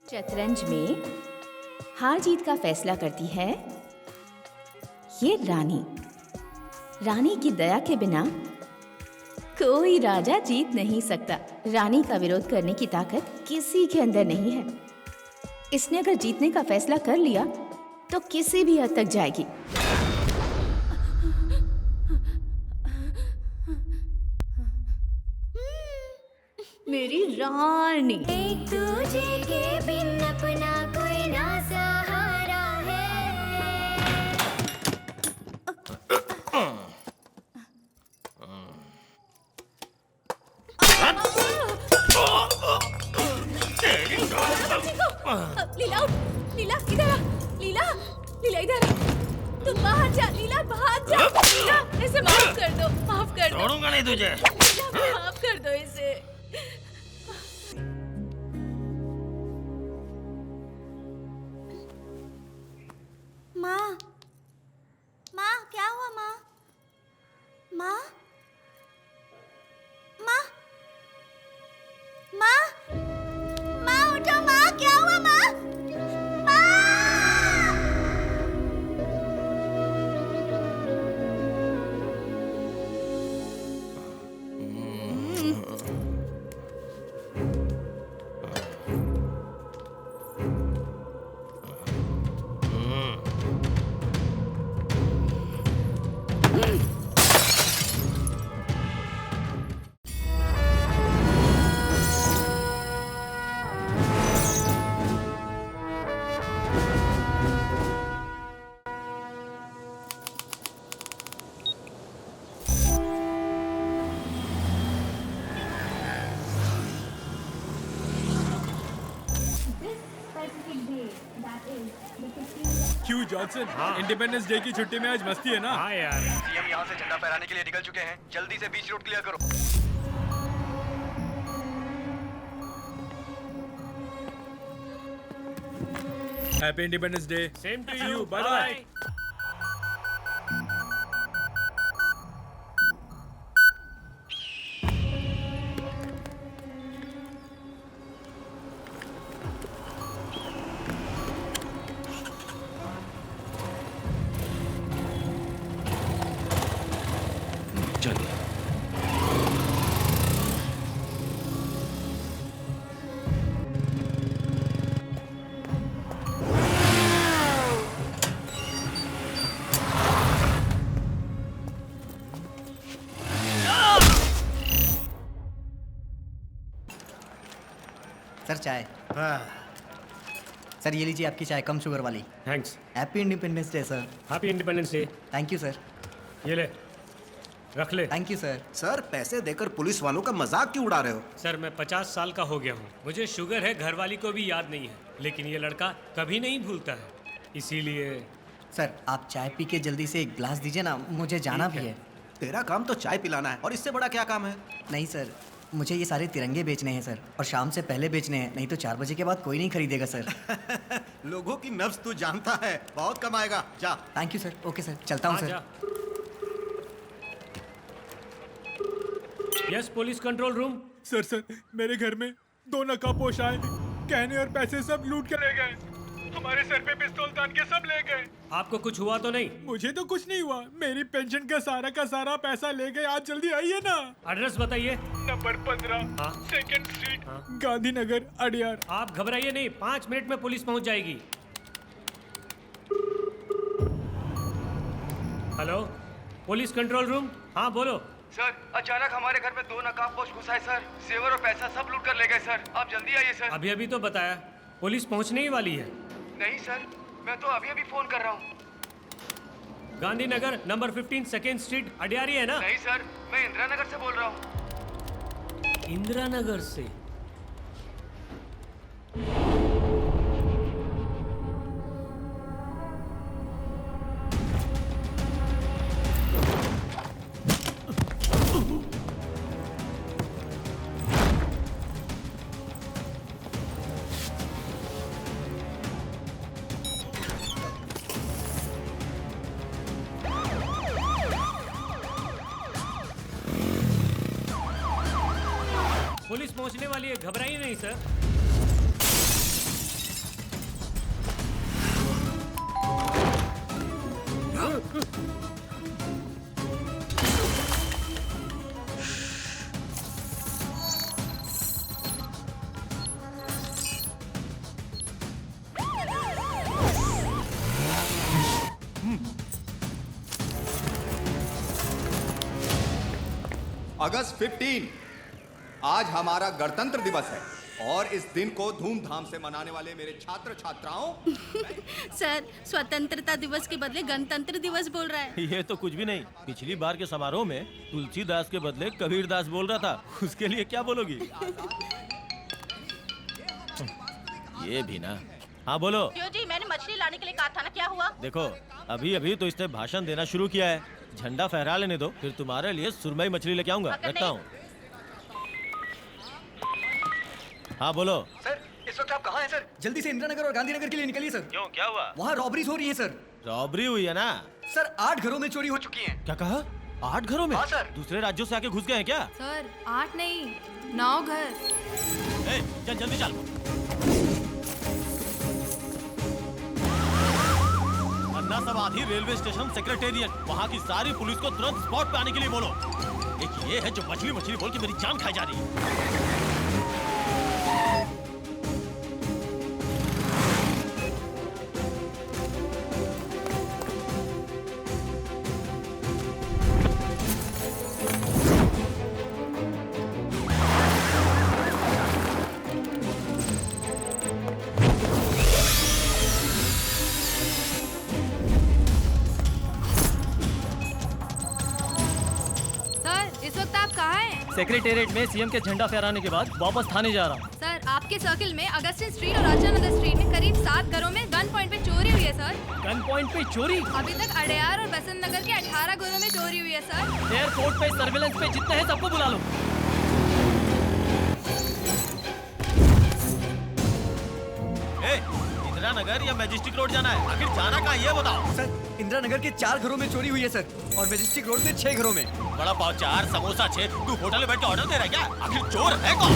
शतरंज में हार जीत का फैसला करती है ये रानी। रानी की दया के बिना कोई राजा जीत नहीं सकता। रानी का विरोध करने की ताकत किसी के अंदर नहीं है। इसने अगर जीतने का फैसला कर लिया तो किसी भी हद तक जाएगी। मेरी रानी। एक दूजे के बिन अपना कोई ना सहारा है। लीला उठ। लीला इधर आ। लीला लीला इधर आ। तुम बाहर जा। लीला बाहर जा। लीला इसे माफ कर दो। माफ कर दो। छोड़ूंगा नहीं तुझे। लीला माफ कर दो इसे। माँ, माँ क्या हुआ माँ? माँ, माँ, माँ, माँ उठो माँ, क्या हुआ माँ? माँ! क्यों जॉनसन? इंडिपेंडेंस डे की छुट्टी में आज मस्ती है ना? हाँ यार। सीएम यहाँ से झंडा फहराने के लिए निकल चुके हैं। जल्दी से बीच रोड क्लियर करो। Happy independence day. Same to See you. you. Bye bye. चलिए। सर चाय। सर ये लीजिए आपकी चाय कम शुगर वाली। Thanks. Happy independence day sir. Happy independence day. Thank you sir. ये ले, रख ले। Thank you sir. सर पैसे देकर पुलिस वालों का मजाक क्यों उड़ा रहे हो? सर मैं 50 साल का हो गया हूँ। मुझे शुगर है, घरवाली को भी याद नहीं है, लेकिन ये लड़का कभी नहीं भूलता है, इसीलिए। सर आप चाय पी के जल्दी से एक गिलास दीजिए ना, मुझे जाना ठीक भी है। है। तेरा काम तो चाय पिलाना है और इससे बड़ा क्या काम है? नहीं सर, मुझे ये सारे तिरंगे बेचने हैं सर, और शाम से पहले बेचने हैं, नहीं तो 4 बजे के बाद कोई नहीं खरीदेगा सर। लोगों की नब्ज तू जानता है, बहुत कमाएगा। जा। Thank you sir. Okay sir, चलता हूँ हाँ, सर। जा। Yes, police control room. Sir मेरे घर में 2 नकाबपोश आए, गहने और पैसे सब लूट के ले गए। हमारे सर पे पिस्तौल तान के सब ले गए। आपको कुछ हुआ तो नहीं? मुझे तो कुछ नहीं हुआ, मेरी पेंशन का सारा पैसा ले गए। आज जल्दी आइए ना। एड्रेस बताइए। नंबर 15 हाँ। 2nd स्ट्रीट, हाँ। गांधीनगर, अडियार। आप घबराइए नहीं, 5 मिनट में पुलिस पहुंच जाएगी। Hello, police control room. हाँ बोलो। सर अचानक हमारे घर में 2 नकाबपोश घुस आए सर। जेवर और पैसा सब लूट कर ले गए सर। आप जल्दी आइए सर। अभी अभी तो बताया, पुलिस पहुंचने ही वाली है। नहीं सर, मैं तो अभी फोन कर रहा हूँ। गांधीनगर नंबर 15 2nd स्ट्रीट, अडियारी है ना? नहीं सर, मैं इंदिरा नगर से बोल रहा हूँ। इंदिरा नगर से? पुलिस पहुंचने वाली है, घबराइए नहीं सर। अगस्त 15 आज हमारा गणतंत्र दिवस है और इस दिन को धूमधाम से मनाने वाले मेरे छात्र छात्राओं सर, स्वतंत्रता दिवस के बदले गणतंत्र दिवस बोल रहा है। ये तो कुछ भी नहीं। पिछली बार के समारोह में तुलसीदास के बदले कबीरदास बोल रहा था, उसके लिए क्या बोलोगी? ये भी ना। हाँ बोलो। क्यों जी, मैंने मछली लाने के लिए कहा था ना, क्या हुआ? देखो अभी अभी तो इसने भाषण देना शुरू किया है, झंडा फहरा लेने दो, फिर तुम्हारे लिए सुरमई मछली लेके आऊंगा। रखता हूँ। हाँ बोलो। सर इस वक्त आप कहाँ हैं सर? जल्दी से इंदिरा नगर और गांधीनगर के लिए निकलिए सर। क्यों, क्या हुआ? वहाँ रॉबरीज हो रही है सर। रॉबरी हुई है ना? सर 8 घरों में चोरी हो चुकी है। क्या कहा? 8 घरों में? हाँ सर। दूसरे राज्यों से आके घुस गए हैं क्या? सर 8 नहीं, 9 घर। ए, चल जल्दी चल। अन्ना समाधि रेलवे स्टेशन सेक्रेटेरिएट, वहाँ की सारी पुलिस को तुरंत स्पॉट पे आने के लिए बोलो। एक ये है जो मछली मछली बोल के मेरी जान खाई जा रही है। सेक्रेटेरिएट में सीएम के झंडा फहराने के बाद वापस थाने जा रहा हूँ। सर आपके सर्किल में अगस्टिन स्ट्रीट और आचार नगर स्ट्रीट में करीब 7 घरों में गन पॉइंट पे चोरी हुई है सर। गन पॉइंट पे चोरी? अभी तक अड़यार और बसंत नगर के 18 घरों में चोरी हुई है सर। एयरपोर्ट पे सर्विलेंस पे जितने हैं सबको बुला लो। इंदिरा नगर या मैजेस्टिक रोड जाना है? आखिर जाना कहाँ ये बताओ। सर इंदिरा नगर के 4 घरों में चोरी हुई है सर और मैजेस्टिक रोड पे 6 घरों में। बड़ा पाव 4 समोसा 6। तू होटल में बैठ के ऑर्डर दे रहा है क्या? आखिर चोर है कौन?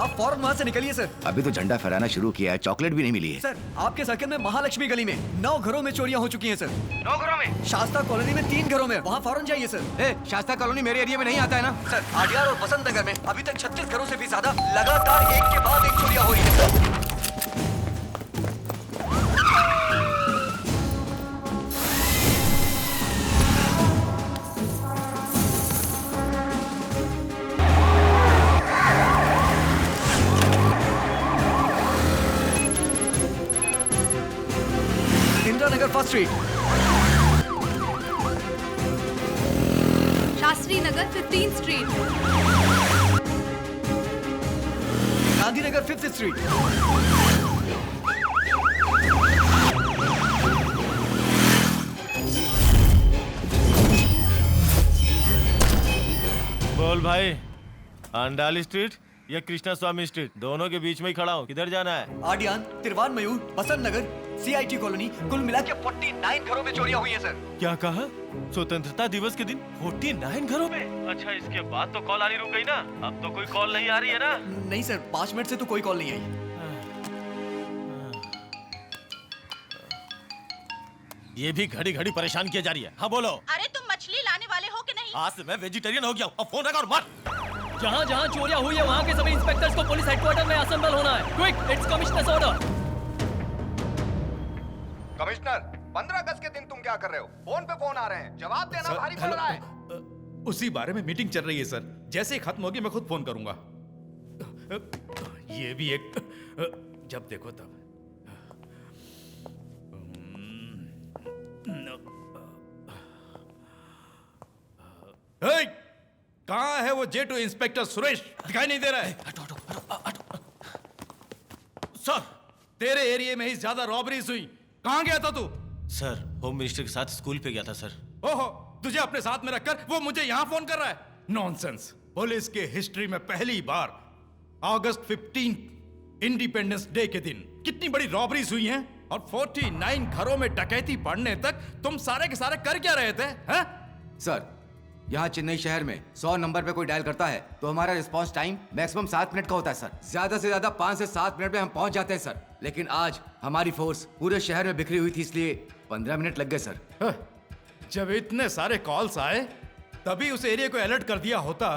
आप फौरन वहाँ से निकलिए सर। अभी तो झंडा फहराना शुरू किया है, चॉकलेट भी नहीं मिली है। सर आपके सर्किल में महालक्ष्मी गली में 9 घरों में चोरियां हो चुकी हैं सर। 9 घरों में? शास्ता कॉलोनी में 3 घरों में, वहाँ फौरन जाइए सर। शास्ता कॉलोनी मेरे एरिया में नहीं आता है ना सर? आडियार और बसंत नगर में अभी तक 36 घरों से भी ज्यादा लगातार एक के बाद एक चोरियां हो रही है सर। नगर first street, Shastri Nagar 15th street, Gandhinagar 5th street, बोल भाई, अंडाली स्ट्रीट या कृष्णा स्वामी स्ट्रीट, दोनों के बीच में ही खड़ा हूँ। किधर जाना है? आडियान, तिरवान मयूर, बसंत नगर, CIT कॉलोनी, कुल मिला के 49 घरों में चोरियां हुई हैं सर। क्या कहा? स्वतंत्रता दिवस के दिन 49 घरों में? अच्छा, इसके बाद तो कॉल आनी रुक गई ना? अब तो कोई कॉल नहीं आ रही है ना? नहीं सर, 5 मिनट से तो कोई कॉल नहीं आई। ये भी घड़ी घड़ी परेशान किया जा रही है। हाँ बोलो। अरे तुम मछली लाने वाले हो कि नहीं? आज से मैं वेजिटेरियन हो गया हूँ। अब फोन रखा और मत। जहाँ जहाँ चोरियां हुई है वहाँ के सभी इंस्पेक्टर्स को पुलिस हेडक्वार्टर में असेंबल होना है। Quick, it's commissioners order. Commissioner, 15 अगस्त के दिन तुम क्या कर रहे हो? फोन पे फोन आ रहे हैं, जवाब देना भारी पड़ रहा है। उसी बारे में मीटिंग चल रही है सर। जैसे ही खत्म होगी मैं खुद फोन करूंगा। ये भी एक जब देखो तब। कहाँ है वो J2 इंस्पेक्टर सुरेश? दिखाई नहीं दे रहा है। सर, तेरे एरिया में ही ज्यादा रॉबरीज हुई। कहाँ गया था तू? सर, होम मिनिस्टर के साथ स्कूल पे गया था सर। ओहो, तुझे अपने साथ में रखकर वो मुझे यहाँ फोन कर रहा है? नॉनसेंस। पुलिस के हिस्ट्री में पहली बार अगस्त 15 इंडिपेंडेंस डे के दिन कितनी बड़ी रॉबरीज हुई हैं और 49 घरों में डकैती पड़ने तक तुम सारे के सारे कर क्या रहे थे? हैं? सर, यहाँ चेन्नई शहर में 100 नंबर पे कोई डायल करता है तो हमारा रिस्पांस टाइम मैक्सिमम 7 मिनट का होता है सर। ज्यादा से ज्यादा 5 से 7 मिनट में हम पहुंच जाते हैं सर। लेकिन आज हमारी फोर्स पूरे शहर में बिखरी हुई थी, इसलिए 15 मिनट लग गए सर। जब इतने सारे कॉल्स आए तभी उस एरिया को अलर्ट कर दिया होता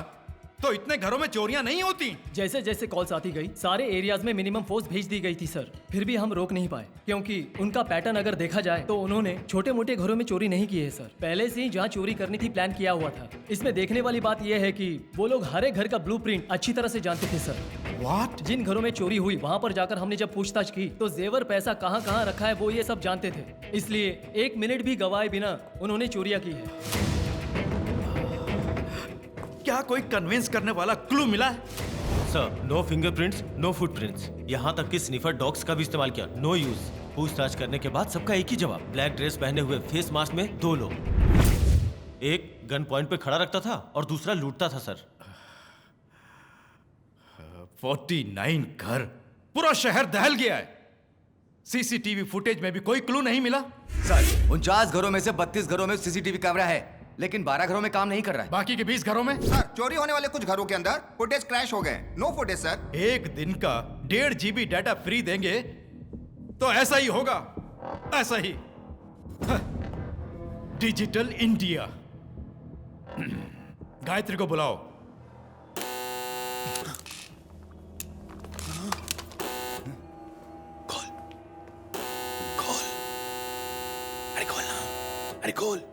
तो इतने घरों में चोरियां नहीं होती। जैसे जैसे कॉल्स आती गई सारे एरियाज में मिनिमम फोर्स भेज दी गई थी सर, फिर भी हम रोक नहीं पाए क्योंकि उनका पैटर्न अगर देखा जाए तो उन्होंने छोटे मोटे घरों में चोरी नहीं की है सर, पहले से ही जहाँ चोरी करनी थी प्लान किया हुआ था। इसमें देखने वाली बात यह है कि वो लोग हर एक घर का ब्लूप्रिंट अच्छी तरह से जानते थे सर। What? जिन घरों में चोरी हुई वहाँ पर जाकर हमने जब पूछताछ की तो जेवर पैसा कहाँ कहाँ रखा है वो ये सब जानते थे, इसलिए 1 मिनट भी गवाए बिना उन्होंने चोरियां की है। क्या कोई कन्विंस करने वाला क्लू मिला है? Sir, no fingerprints, no footprints, यहाँ तक कि स्निफर डॉग्स का भी इस्तेमाल किया, नो यूज। पूछताछ करने के बाद सबका एक ही जवाब, ब्लैक ड्रेस पहने हुए फेस मास्क में 2 लोग, एक गन पॉइंट पे खड़ा रखता था और दूसरा लूटता था सर। 49 घर, पूरा शहर दहल गया है। सीसीटीवी फुटेज में भी कोई क्लू नहीं मिला। सर 49 घरों में से 32 घरों में सीसीटीवी कैमरा है, लेकिन 12 घरों में काम नहीं कर रहा है। बाकी के 20 घरों में? सर चोरी होने वाले कुछ घरों के अंदर फुटेज क्रैश हो गए, नो फुटेज सर। एक दिन का 1.5 GB डाटा फ्री देंगे तो ऐसा ही होगा, ऐसा ही। Digital India. गायत्री को बुलाओ।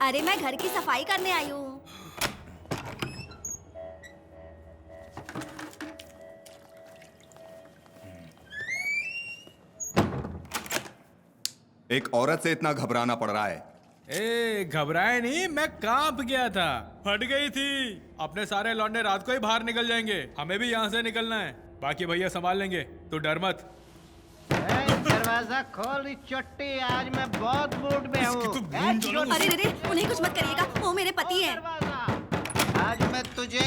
अरे मैं घर की सफाई करने आई हूँ। एक औरत से इतना घबराना पड़ रहा है। ए घबराए नहीं, मैं कांप गया था, फट गई थी। अपने सारे लौंडे रात को ही बाहर निकल जाएंगे, हमें भी यहाँ से निकलना है, बाकी भैया संभाल लेंगे, तू डर मत। दरवाजा खोल चट्टी, आज मैं बहुत मूड में हूँ। अरे रे उन्हें कुछ मत करिएगा, वो मेरे पति हैं। आज मैं तुझे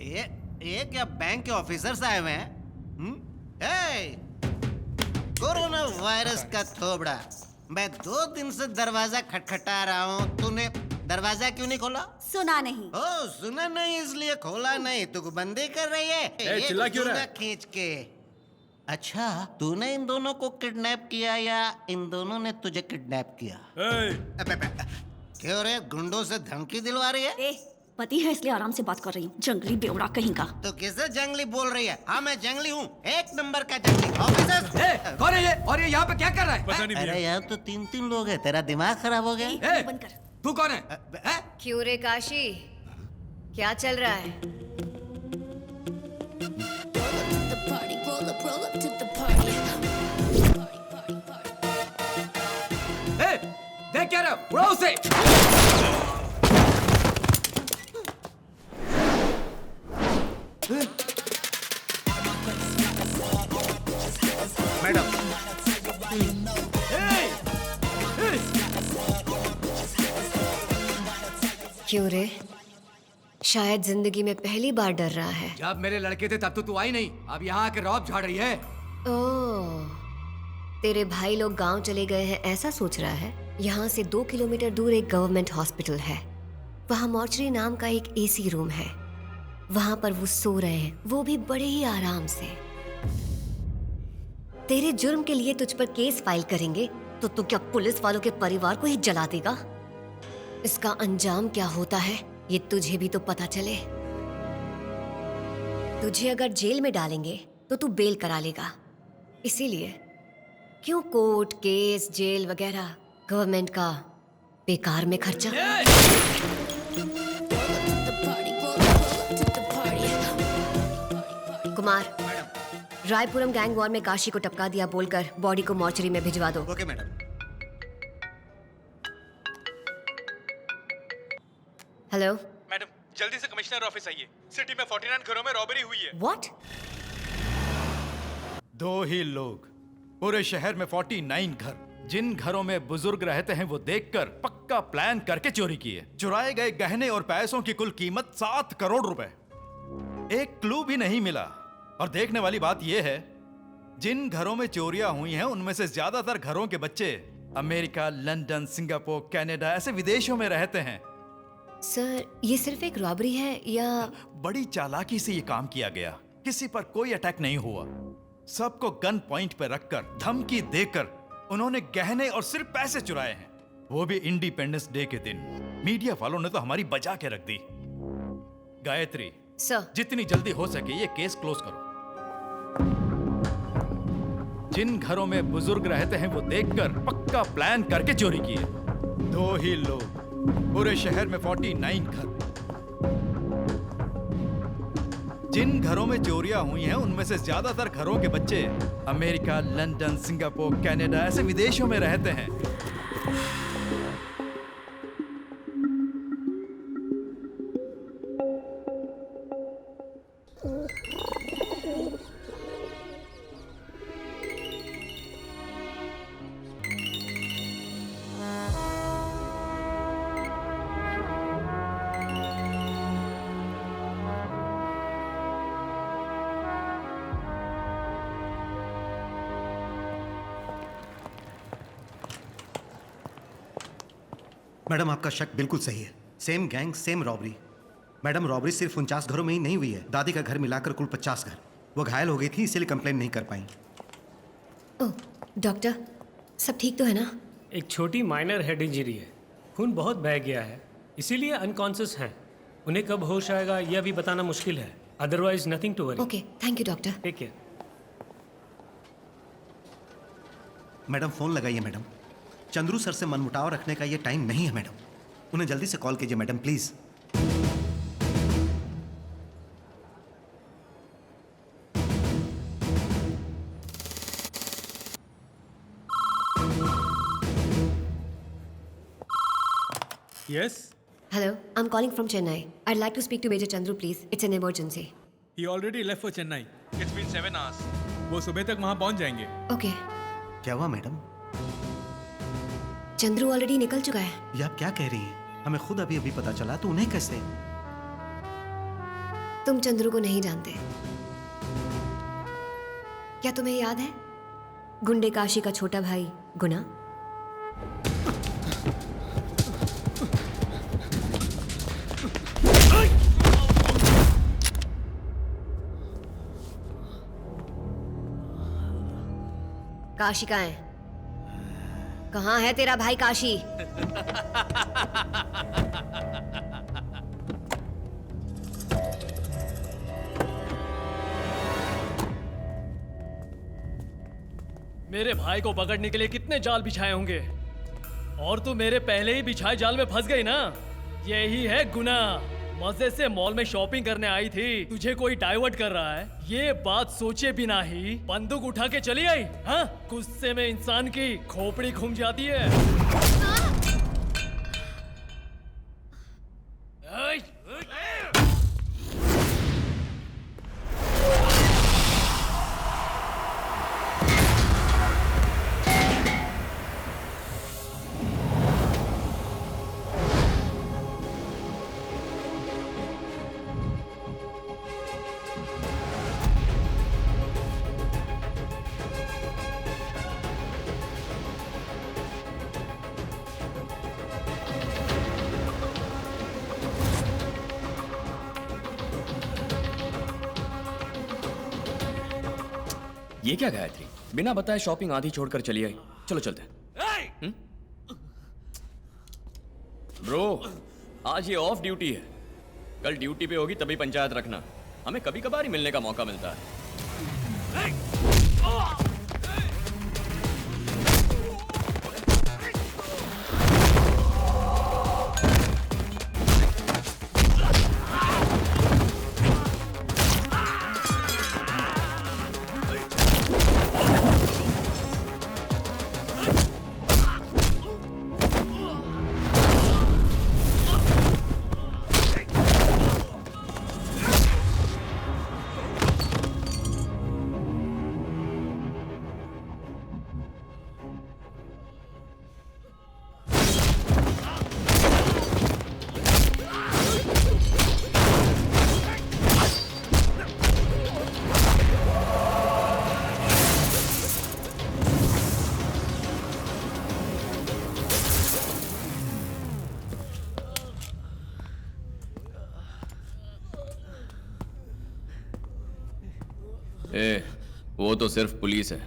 ये क्या बैंक के ऑफिसर्स आए हुए हैं? कोरोना वायरस का थोबड़ा, मैं 2 दिन से दरवाजा खटखटा रहा हूँ, तूने दरवाजा क्यों नहीं खोला? सुना नहीं। ओ सुना नहीं इसलिए खोला नहीं, तू बंदी कर रही है? चिल्ला क्यों रहा है? खींच के। अच्छा तूने इन दोनों को किडनैप किया या इन दोनों ने तुझे किडनैप किया? क्यों रे, गुंडों से धमकी दिलवा रही है? पति है इसलिए आराम से बात कर रही हूँ, जंगली बेवड़ा कहीं का। तो किसे जंगली बोल रही है? हाँ मैं जंगली हूँ, 1 नंबर का जंगली। ऑफिसर कौन है ये और ये यहाँ पे क्या कर रहा है? पता नहीं। अरे यहाँ तो 3 लोग हैं, तेरा दिमाग खराब हो गया? बंद कर। तू कौन है? क्यों रे काशी, क्या चल रहा है? देख क्या रहा, उड़ा उसे। मैडम क्यों रे, शायद जिंदगी में पहली बार डर रहा है। जब मेरे लड़के थे तब तो तू आई नहीं, अब यहाँ आके रौब झाड़ रही है। ओह, तेरे भाई लोग गांव चले गए हैं ऐसा सोच रहा है? यहाँ से 2 किलोमीटर दूर एक गवर्नमेंट हॉस्पिटल है, वहाँ मॉर्चरी नाम का एक एसी रूम है, वहाँ पर वो सो रहे हैं, वो भी बड़े ही आराम से। तेरे जुर्म के लिए तुझ पर केस फाइल करेंगे तो तू क्या पुलिस वालों के परिवार को ही जला देगा? इसका अंजाम क्या होता है ये तुझे भी तो पता चले। तुझे अगर जेल में डालेंगे तो तू बेल करा लेगा, इसीलिए क्यों कोर्ट केस जेल वगैरह, गवर्नमेंट का बेकार में खर्चा। कुमार, रायपुरम गैंग वॉर में काशी को टपका दिया बोलकर बॉडी को मॉर्चरी में भिजवा दो। Okay madam. हेलो मैडम, जल्दी से कमिश्नर ऑफिस आइए, सिटी में 49 घरों में रॉबरी हुई है। व्हाट? 2 ही लोग, पूरे शहर में 49 घर। जिन घरों में बुजुर्ग रहते हैं वो देखकर पक्का प्लान करके चोरी की है। चुराए गए गहने और पैसों की कुल कीमत 7 करोड़ रुपए। एक क्लू भी नहीं मिला। और देखने वाली बात यह है, जिन घरों में चोरियां हुई हैं उनमें से ज्यादातर घरों के बच्चे अमेरिका, लंदन, सिंगापुर, कनाडा ऐसे विदेशों में रहते हैं। सर, ये सिर्फ एक रॉबरी है या? बड़ी चालाकी से ये काम किया गया, किसी पर कोई अटैक नहीं हुआ। सबको गन पॉइंट पर रखकर धमकी देकर उन्होंने गहने और सिर्फ पैसे चुराए हैं, वो भी इंडिपेंडेंस डे के दिन। मीडिया वालों ने तो हमारी बचा के रख दी। गायत्री, सर, जितनी जल्दी हो सके ये केस क्लोज करो। जिन घरों में बुजुर्ग रहते हैं वो देखकर पक्का प्लान करके चोरी की है। 2 ही लोग, पूरे शहर में 49 घर। जिन घरों में चोरियां हुई हैं उनमें से ज्यादातर घरों के बच्चे अमेरिका, लंदन, सिंगापुर, कनाडा ऐसे विदेशों में रहते हैं। मैडम, आपका शक बिल्कुल सही है। Same gang, same robbery. Madam, robbery सिर्फ 49 घरों में ही नहीं हुई है, दादी का घर मिलाकर कुल 50 घर। वो घायल हो गई थी, इसलिए कंप्लेन नहीं कर पाई। ओह, डॉक्टर, सब ठीक तो है ना? एक छोटी माइनर हेड इंजरी है, खून बहुत बह गया है, इसीलिए अनकॉन्शियस हैं। उन्हें कब होश आएगा यह अभी बताना मुश्किल है। Otherwise nothing to worry. Okay, thank you doctor. Take care. Madam, phone लगाइए मैडम। चंद्रू सर से मनमुटाव रखने का ये टाइम नहीं है मैडम। उन्हें जल्दी से कॉल कीजिए madam, please. Yes? Hello, I'm calling from Chennai. I'd like to speak to Major Chandru, please. It's an emergency. He already left for Chennai. It's been 7 hours. वो सुबह तक वहाँ पहुँच जाएंगे। Okay. क्या हुआ मैडम? चंद्रू ऑलरेडी निकल चुका है। ये आप क्या कह रही हैं? हमें खुद अभी अभी पता चला, तो उन्हें कैसे? तुम चंद्रू को नहीं जानते। क्या तुम्हें याद है गुंडे काशी का छोटा भाई गुना? काशी कहाँ है? कहाँ है तेरा भाई काशी? मेरे भाई को पकड़ने के लिए कितने जाल बिछाए होंगे, और तू मेरे पहले ही बिछाए जाल में फंस गई ना। यही है गुना। मजे से मॉल में शॉपिंग करने आई थी, तुझे कोई डाइवर्ट कर रहा है, ये बात सोचे बिना ही बंदूक उठा के चली आई। हाँ, गुस्से में इंसान की खोपड़ी घूम जाती है। ये क्या गायत्री, बिना बताए शॉपिंग आधी छोड़कर चली आई। चलो चलते हैं। ब्रो, आज ये ऑफ ड्यूटी है, कल ड्यूटी पे होगी तभी पंचायत रखना। हमें कभी कभार ही मिलने का मौका मिलता है। वो तो सिर्फ पुलिस है,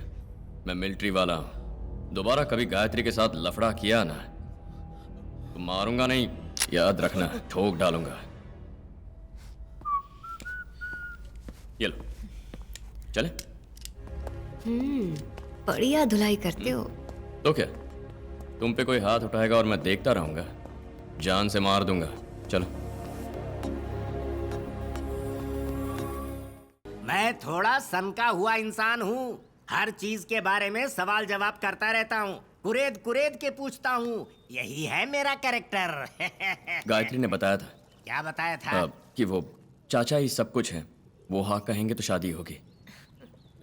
मैं मिलिट्री वाला हूं। दोबारा कभी गायत्री के साथ लफड़ा किया ना तो मारूंगा नहीं, याद रखना, ठोक डालूंगा। ये लो, चले? बढ़िया धुलाई करते हो। तो क्या, तुम पे कोई हाथ उठाएगा और मैं देखता रहूंगा? जान से मार दूंगा। चलो। मैं थोड़ा सनका हुआ इंसान हूँ। हर चीज के बारे में सवाल जवाब करता रहता हूँ, कुरेद कुरेद के पूछता हूँ। यही है मेरा कैरेक्टर। गायत्री ने बताया था। क्या बताया था? कि वो चाचा ही सब कुछ है, वो हाँ कहेंगे तो शादी होगी।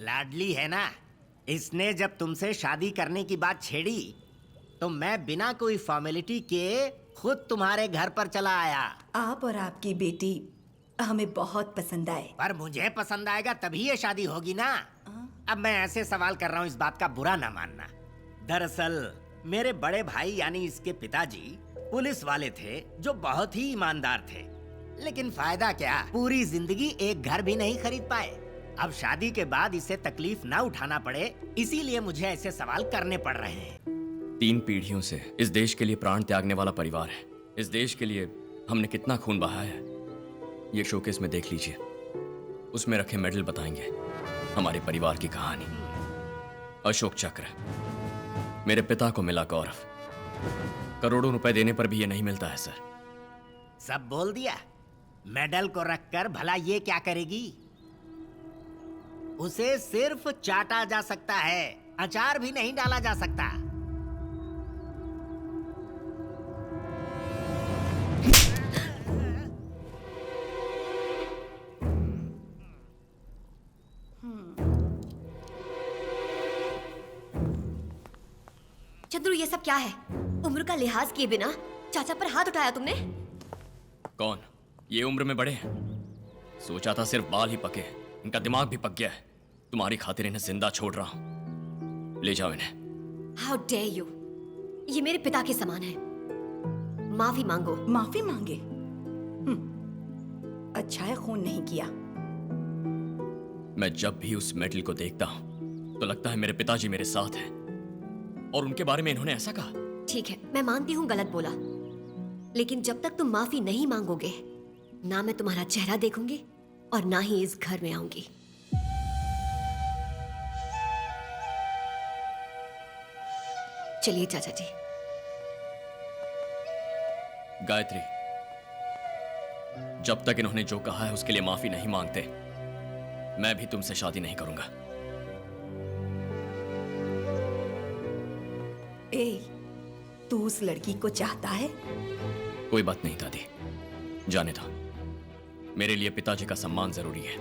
लाडली है ना, इसने जब तुमसे शादी करने की बात छेड़ी तो मैं बिना कोई फॉर्मेलिटी के खुद तुम्हारे घर पर चला आया। आप और आपकी बेटी हमें बहुत पसंद आए। पर मुझे पसंद आएगा तभी ये शादी होगी ना। अब मैं ऐसे सवाल कर रहा हूँ, इस बात का बुरा ना मानना। दरअसल मेरे बड़े भाई यानी इसके पिताजी पुलिस वाले थे जो बहुत ही ईमानदार थे, लेकिन फायदा क्या, पूरी जिंदगी एक घर भी नहीं खरीद पाए। अब शादी के बाद इसे तकलीफ ना उठाना पड़े, इसीलिए मुझे ऐसे सवाल करने पड़ रहे हैं। 3 पीढ़ियों से इस देश के लिए प्राण त्यागने वाला परिवार है। इस देश के लिए हमने कितना खून बहाया है, ये शोकेस में देख लीजिए। उसमें रखे मेडल बताएंगे हमारे परिवार की कहानी। अशोक चक्र, मेरे पिता को मिला गौरव। करोड़ों रुपए देने पर भी ये नहीं मिलता है सर। सब बोल दिया। मेडल को रखकर भला ये क्या करेगी? उसे सिर्फ चाटा जा सकता है, अचार भी नहीं डाला जा सकता। चंद्रू, ये सब क्या है? उम्र का लिहाज किए बिना चाचा पर हाथ उठाया तुमने? कौन? ये उम्र में बड़े हैं। सोचा था सिर्फ बाल ही पके, इनका दिमाग भी पक गया है। तुम्हारी खातिर इन्हें जिंदा छोड़ रहा हूं, ले जाओ इन्हें। How dare you! ये मेरे पिता के समान है। माफी मांगो। माफी मांगे? अच्छा है खून नहीं किया। मैं जब भी उस मेडल को देखता हूं तो लगता है मेरे पिताजी मेरे साथ हैं, और उनके बारे में इन्होंने ऐसा कहा। ठीक है, मैं मानती हूँ गलत बोला, लेकिन जब तक तुम माफी नहीं मांगोगे, ना मैं तुम्हारा चेहरा देखूंगी और ना ही इस घर में आऊंगी। चलिए चाचा जी। गायत्री, जब तक इन्होंने जो कहा है उसके लिए माफी नहीं मांगते, मैं भी तुमसे शादी नहीं करूंगा। तू उस लड़की को चाहता है? कोई बात नहीं दादी, जाने दो। मेरे लिए पिताजी का सम्मान जरूरी है।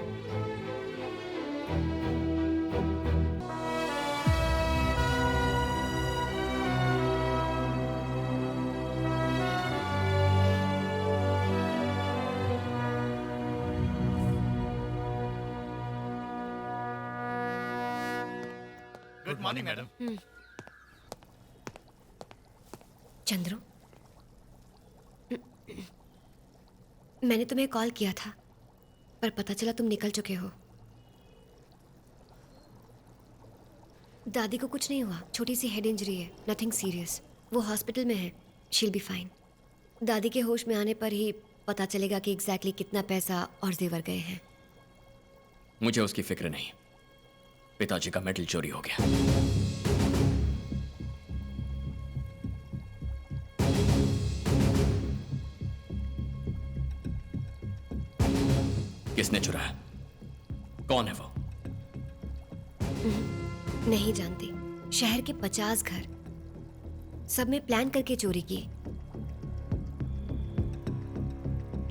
Good morning madam. चंद्रू, मैंने तुम्हें कॉल किया था, पर पता चला तुम निकल चुके हो। दादी को कुछ नहीं हुआ, छोटी सी हेड इंजरी है, नथिंग सीरियस। वो हॉस्पिटल में है, शील बी फाइन। दादी के होश में आने पर ही पता चलेगा कि एग्जैक्टली कितना पैसा और जेवर गए हैं। मुझे उसकी फिक्र नहीं, पिताजी का मेडल चोरी हो गया। किसने चुराया? कौन है वो? नहीं जानती। शहर के 50 घर, सब में प्लान करके चोरी की।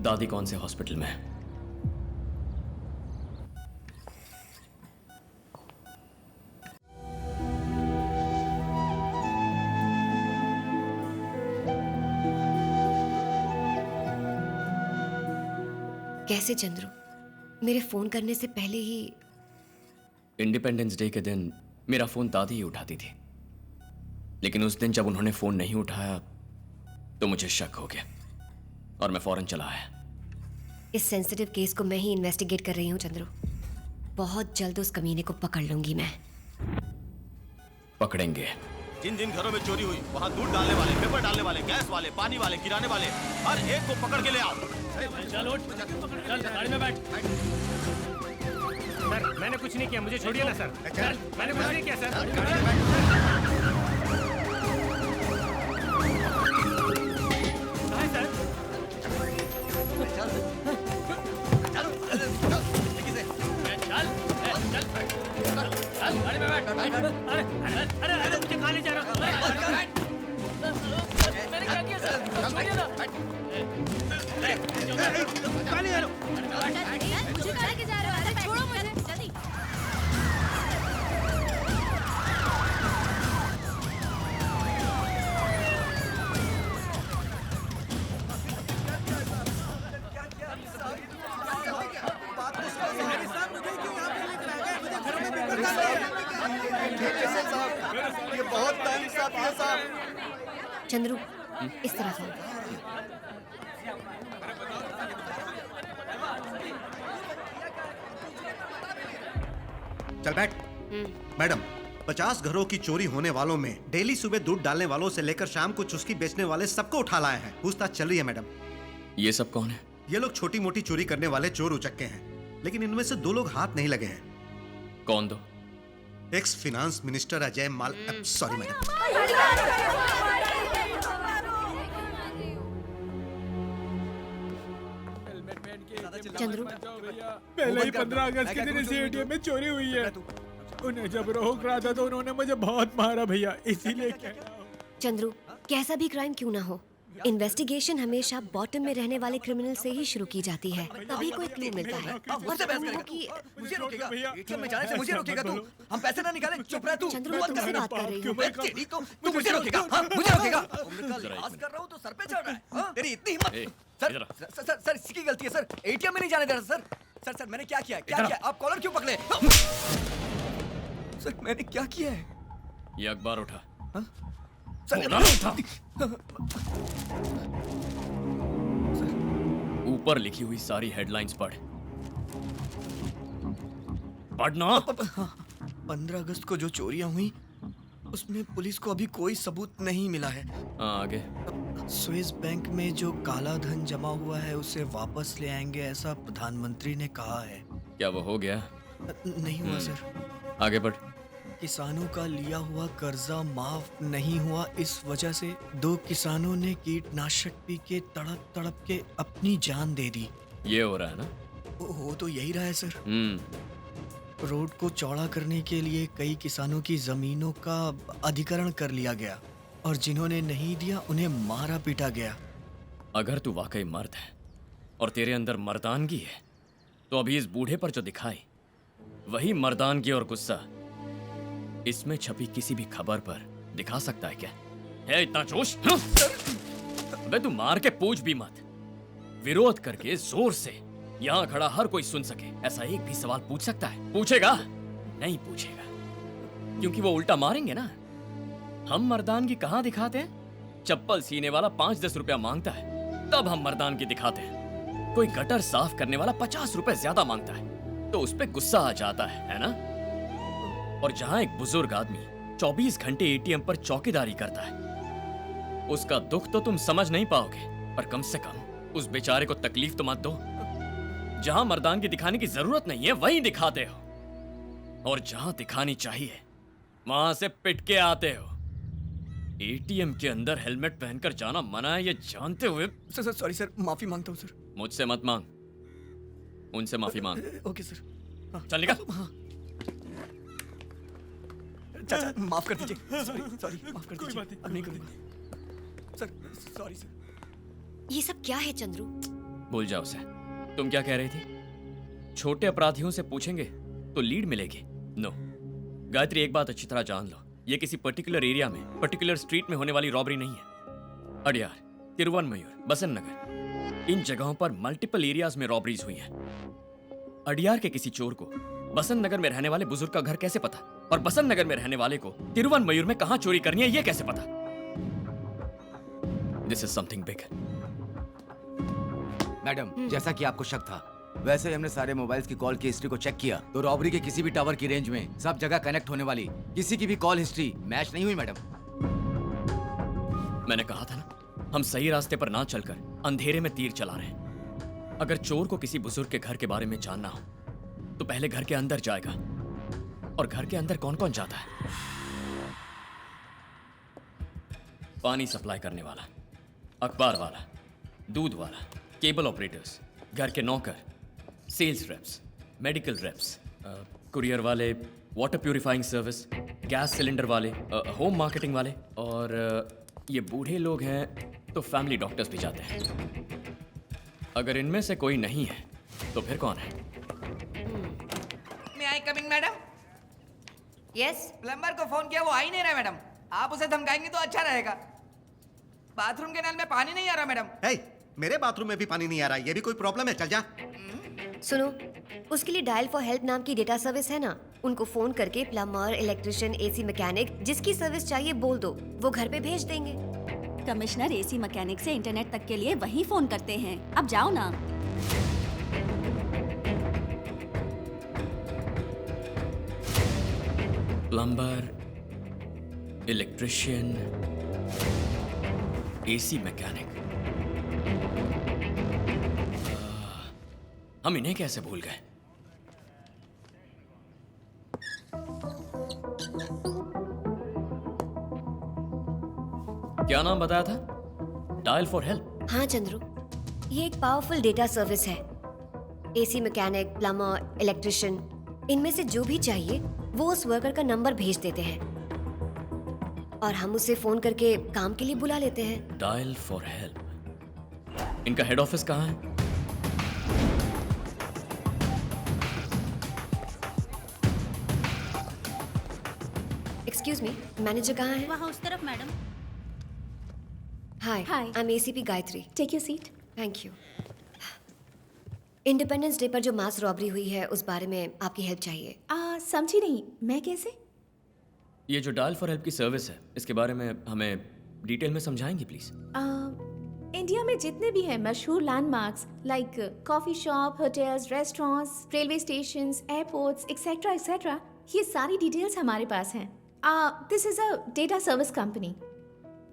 दादी कौन से हॉस्पिटल में है? कैसे चंद्रू? मेरे फोन करने से पहले ही? इंडिपेंडेंस डे के दिन मेरा फोन दादी ही उठाती थी, लेकिन उस दिन जब उन्होंने फोन नहीं उठाया तो मुझे शक हो गया और मैं फौरन चला आया। इस सेंसिटिव केस को मैं ही इन्वेस्टिगेट कर रही हूँ चंद्रू। बहुत जल्द उस कमीने को पकड़ लूंगी मैं। पकड़ेंगे। जिन जिन घरों में चोरी हुई वहाँ दूध डालने वाले, पेपर डालने वाले, गैस वाले, पानी वाले, किराने वाले, हर एक को पकड़ के ले आओ। चल उठ, चल गाड़ी में बैठ। मैंने कुछ नहीं किया, मुझे छोड़िए ना सर। सर मैंने कुछ नहीं किया सर। कहाँ है सर? चल गाड़ी में बैठ। अरे मुझे कहाँ ले जा रहा हो? मैंने क्या किया सर? छोड़िए ना। कहाँ ले जा रहे हो? मुझे कहाँ लेके जा रहे हो? अरे छोड़ो मुझे जल्दी। ये बहुत नाइंसाफी है साहब। चंद्रू, इस तरफ आओ। चल बैठ। मैडम, 50 घरों की चोरी होने वालों में डेली सुबह दूध डालने वालों से लेकर शाम को चुस्की बेचने वाले सबको उठा लाए हैं। पूछताछ चल रही है मैडम। ये सब कौन है? ये लोग छोटी मोटी चोरी करने वाले चोर उचक्के हैं, लेकिन इनमें से 2 लोग हाथ नहीं लगे हैं। कौन दो? एक्स फिनांस मिनिस्टर अजय माल, सॉरी मैडम। चंद्रू, पहले ही 15 अगस्त के दिन इस एटीएम में चोरी हुई है। उन्हें जब रोक रहा था तो उन्होंने मुझे बहुत मारा भैया, इसीलिए कह रहा हूं। चंद्रू, कैसा भी क्राइम क्यों ना हो, इन्वेस्टिगेशन हमेशा बॉटम में रहने वाले क्रिमिनल से ही शुरू की जाती है, तभी कोई क्लू मिलता है। और तुम हो कि मुझे रोकेगा? एटीएम में जाने से मुझे रोकेगा तू? हम पैसे ना निकालें, चुप रह तू। चंद्रू, मैं तुमसे बात कर रही हूँ। तेरी तो तू मुझे रोकेगा? हाँ, मुझे रोकेगा? लिहाज कर रहा हूँ तो सर पे चढ़ रहा है। हाँ? तेरी इतनी हिम्मत? सर इसकी गलती है सर, एटीएम में नहीं जाने दे रहा सर। सर मैंने क्या किया? क्या किया? आप कॉलर क्यों पकड़े? सर मैंने क्या किया है? ये अखबार उठा। ऊपर लिखी हुई सारी हेडलाइंस पढ़। पढ़ना। 15 अगस्त को जो चोरियां हुई उसमें पुलिस को अभी कोई सबूत नहीं मिला है। आगे। स्विस बैंक में जो काला धन जमा हुआ है उसे वापस ले आएंगे, ऐसा प्रधानमंत्री ने कहा है। क्या वो हो गया? नहीं हुआ सर। आगे बढ़। किसानों का लिया हुआ कर्जा माफ नहीं हुआ, इस वजह से 2 किसानों ने कीटनाशक पी के तड़प तड़प के अपनी जान दे दी। ये हो रहा है ना? हो तो यही रहा है सर। रोड को चौड़ा करने के लिए कई किसानों की जमीनों का अधिग्रहण कर लिया गया और जिन्होंने नहीं दिया उन्हें मारा पीटा गया। अगर तू वाकई मर्द है और तेरे अंदर मर्दानगी है तो अभी इस बूढ़े पर जो दिखाई वही मर्दानगी और गुस्सा इसमें छपी किसी भी खबर पर दिखा सकता है क्या? है इतना जोश? अबे तू मार के पूछ भी मत, विरोध करके जोर से यहाँ खड़ा हर कोई सुन सके ऐसा एक भी सवाल पूछ सकता है? पूछेगा? नहीं पूछेगा, क्योंकि वो उल्टा मारेंगे ना। हम मर्दानगी कहाँ दिखाते हैं? चप्पल सीने वाला 5-10 रुपया मांगता है तब हम मर्दानगी दिखाते हैं। कोई गटर साफ करने वाला 50 रुपए ज्यादा मांगता है तो उस पे गुस्सा आ जाता है ना? और जहां एक बुजुर्ग आदमी 24 घंटे एटीएम पर चौकीदारी करता है उसका दुख तो तुम समझ नहीं पाओगे, पर कम से कम उस बेचारे को तकलीफ तो मत दो। जहां मर्दानगी दिखाने की जरूरत नहीं है वहीं दिखाते हो, और जहां दिखानी चाहिए वहां से पिट के आते हो। एटीएम के अंदर हेलमेट पहनकर जाना मना है ये जानते हुए। सर सॉरी सर, माफी मांगता हूँ सर। मुझसे मत मांग, उनसे माफी मांग। Okay sir. चल निकल। चाचा माफ कर दीजिए। सॉरी माफ कर दीजिए। अब नहीं करूंगा सर। Sorry sir. ये सब क्या है चंद्रू? भूल जाओ उसे। तुम क्या कह रही थी? छोटे अपराधियों से पूछेंगे तो लीड मिलेगी? नो। गायत्री, एक बात अच्छी तरह जान लो, ये किसी पर्टिकुलर एरिया में पर्टिकुलर स्ट्रीट में होने वाली रॉबरी नहीं है। अडियार, तिरुवनमयूर, बसंत नगर, इन जगहों पर मल्टीपल एरियाज में रॉबरीज हुई हैं। अडियार के किसी चोर को बसंत नगर में रहने वाले बुजुर्ग का घर कैसे पता, और बसंत नगर में रहने वाले को तिरुवनमयूर में कहां चोरी करनी है ये कैसे पता? This is something big. Madam, जैसा कि आपको शक था वैसे ही हमने सारे मोबाइल्स की कॉल की हिस्ट्री को चेक किया तो रॉबरी के किसी भी टावर की रेंज में सब जगह कनेक्ट होने वाली किसी की भी कॉल हिस्ट्री मैच नहीं हुई मैडम। मैंने कहा था ना, हम सही रास्ते पर ना चलकर अंधेरे में तीर चला रहे हैं। अगर चोर को किसी बुजुर्ग के घर के बारे में जानना हो तो पहले घर के अंदर जाएगा। और घर के अंदर कौन कौन जाता है? पानी सप्लाई करने वाला, अखबार वाला, दूध वाला, केबल ऑपरेटर्स, घर के नौकर, sales reps, medical reps, courier वाले, water purifying service, gas cylinder वाले, होम मार्केटिंग वाले, और ये बूढ़े लोग हैं तो फैमिली डॉक्टर्स भी जाते हैं। अगर इनमें से कोई नहीं है तो फिर कौन है? मैं I coming madam? Yes. Plumber को फोन किया, वो आ ही नहीं रहा मैडम। आप उसे धमकाएंगे तो अच्छा रहेगा। बाथरूम के नल में पानी नहीं आ रहा मैडम। मेरे बाथरूम में भी पानी नहीं आ रहा, ये भी कोई प्रॉब्लम है? चल जा। सुनो, उसके लिए डायल फॉर हेल्प नाम की डेटा सर्विस है ना, उनको फोन करके प्लम्बर, इलेक्ट्रिशियन, एसी मैकेनिक जिसकी सर्विस चाहिए बोल दो, वो घर पे भेज देंगे। कमिश्नर एसी मैकेनिक से इंटरनेट तक के लिए वही फोन करते हैं। अब जाओ ना। प्लम्बर, इलेक्ट्रिशियन, एसी मैकेनिक, हम इन्हें कैसे भूल गए? क्या नाम बताया था? Dial for help? हाँ चंद्रू, ये एक पावरफुल डेटा सर्विस है। एसी मैकेनिक, प्लम्बर, इलेक्ट्रिशियन, इनमें से जो भी चाहिए वो उस वर्कर का नंबर भेज देते हैं और हम उसे फोन करके काम के लिए बुला लेते हैं। Dial for help. इनका हेड ऑफिस कहाँ है? एक्सक्यूज मी, मैनेजर कहाँ है? वहाँ उस तरफ madam. Hi, Hi. I am ACP Gayatri. Take your seat. Thank you. Independence day पर जो मास रॉबरी हुई है उस बारे में आपकी हेल्प चाहिए। समझी नहीं, मैं कैसे? ये जो डायल फॉर हेल्प की सर्विस है, इसके बारे में हमें डिटेल में समझाएंगी प्लीज? इंडिया में जितने भी हैं मशहूर landmarks like coffee shop, hotels, restaurants, railway stations, airports etcetera etcetera, ये सारी डिटेल्स हमारे पास हैं। This is a data service company.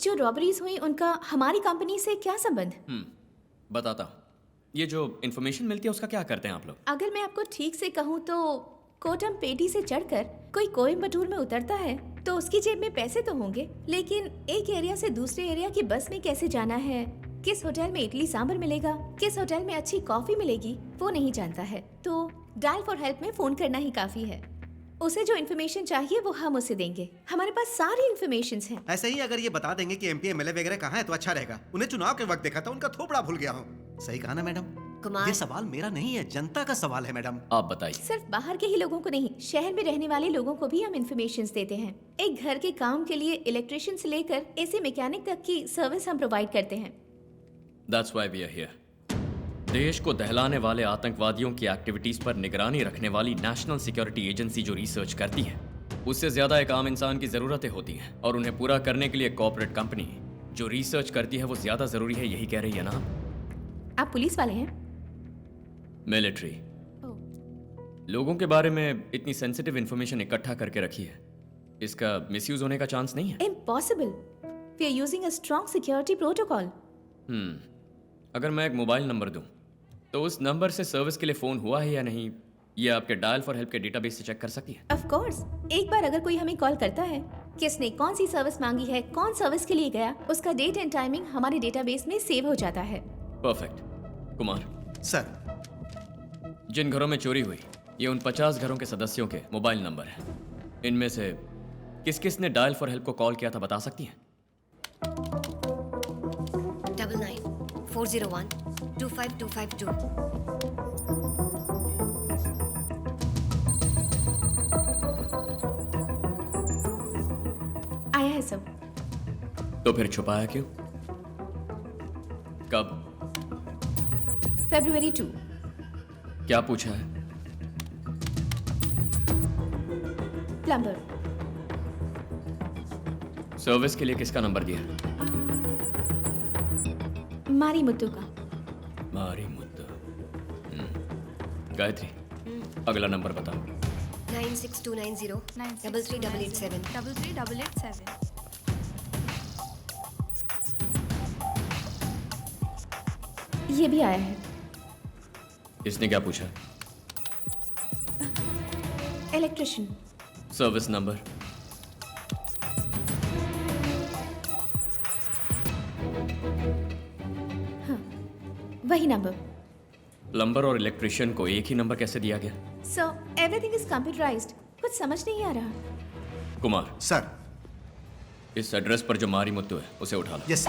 जो रॉबरीज हुई उनका हमारी कंपनी से क्या संबंध? बताता हूँ। ये जो इन्फॉर्मेशन मिलती है उसका क्या करते हैं आप लोग? अगर मैं आपको ठीक से कहूँ तो कोटम पेटी से चढ़कर कोई कोयम्बटूर में उतरता है तो उसकी जेब में पैसे तो होंगे, लेकिन एक एरिया से दूसरे एरिया की बस में कैसे जाना है, किस होटल में इडली सांभर मिलेगा, किस होटल में अच्छी कॉफी मिलेगी, वो नहीं जानता है। तो डायल फॉर हेल्प में फोन करना ही काफी है। उसे जो इन्फॉर्मेशन चाहिए वो हम उसे देंगे। हमारे पास सारी इन्फॉर्मेशन है। ऐसे ही अगर ये बता देंगे कि एमपी एमएलए वगैरह कहाँ है तो अच्छा रहेगा। उन्हें चुनाव के वक्त देखा था, उनका थोपड़ा भूल गया हूँ। सही कहा ना मैडम? कुमार, ये सवाल मेरा नहीं है, जनता का सवाल है मैडम। आप बताइए। सिर्फ बाहर के ही लोगों को नहीं, शहर में रहने वाले लोगों को भी हम इन्फॉर्मेशन देते हैं। एक घर के काम के लिए इलेक्ट्रिशियन से लेकर एसी मैकेनिक तक की सर्विस हम प्रोवाइड करते हैं। That's why we are here. देश को दहलाने वाले आतंकवादियों की एक्टिविटीज पर निगरानी रखने वाली नेशनल सिक्योरिटी एजेंसी जो रिसर्च करती है, उससे ज्यादा एक आम इंसान की जरूरतें होती हैं और उन्हें पूरा करने के लिए कॉर्पोरेट कंपनी जो रिसर्च करती है वो ज्यादा जरूरी है, यही कह रही है ना? आप पुलिस वाले हैं? मिलिट्री। लोगों के बारे में इतनी सेंसिटिव इंफॉर्मेशन इकट्ठा करके रखी है, इसका मिसयूज होने का चांस नहीं है? Impossible. We are using a strong security protocol. अगर मैं एक मोबाइल नंबर दूं तो उस नंबर से सर्विस के लिए फोन हुआ है या नहीं, ये आपके डायल फॉर हेल्प के डेटाबेस से चेक कर सकती है? Of course. एक बार अगर कोई हमें कॉल करता है, किसने कौन सी सर्विस मांगी है, कौन सर्विस के लिए गया, उसका डेट एंड टाइमिंग हमारे डेटाबेस में सेव हो जाता है। परफेक्ट। कुमार सर, जिन घरों में चोरी हुई ये उन 50 घरों के सदस्यों के मोबाइल नंबर हैं। इनमें से किस किस ने डायल फॉर हेल्प को कॉल किया था, बता सकती हैं? 99-401-25252। आया है सब। तो फिर छुपाया क्यों? कब? February 2। क्या पूछा है? प्लम्बर। सर्विस के लिए किसका नंबर दिया? मारी मुत्तू का। मारी मुत्तू। गायत्री, अगला नंबर बताओ। 9629033887। 33887। ये भी आया है। इसने क्या पूछा? इलेक्ट्रिशियन। Service number? हाँ, वही नंबर। प्लम्बर और इलेक्ट्रिशियन को एक ही नंबर कैसे दिया गया? सर एवरीथिंग इज कंप्यूटराइज्ड, कुछ समझ नहीं आ रहा। कुमार सर, इस एड्रेस पर जो मारी मुत्तू है उसे उठा लो। यस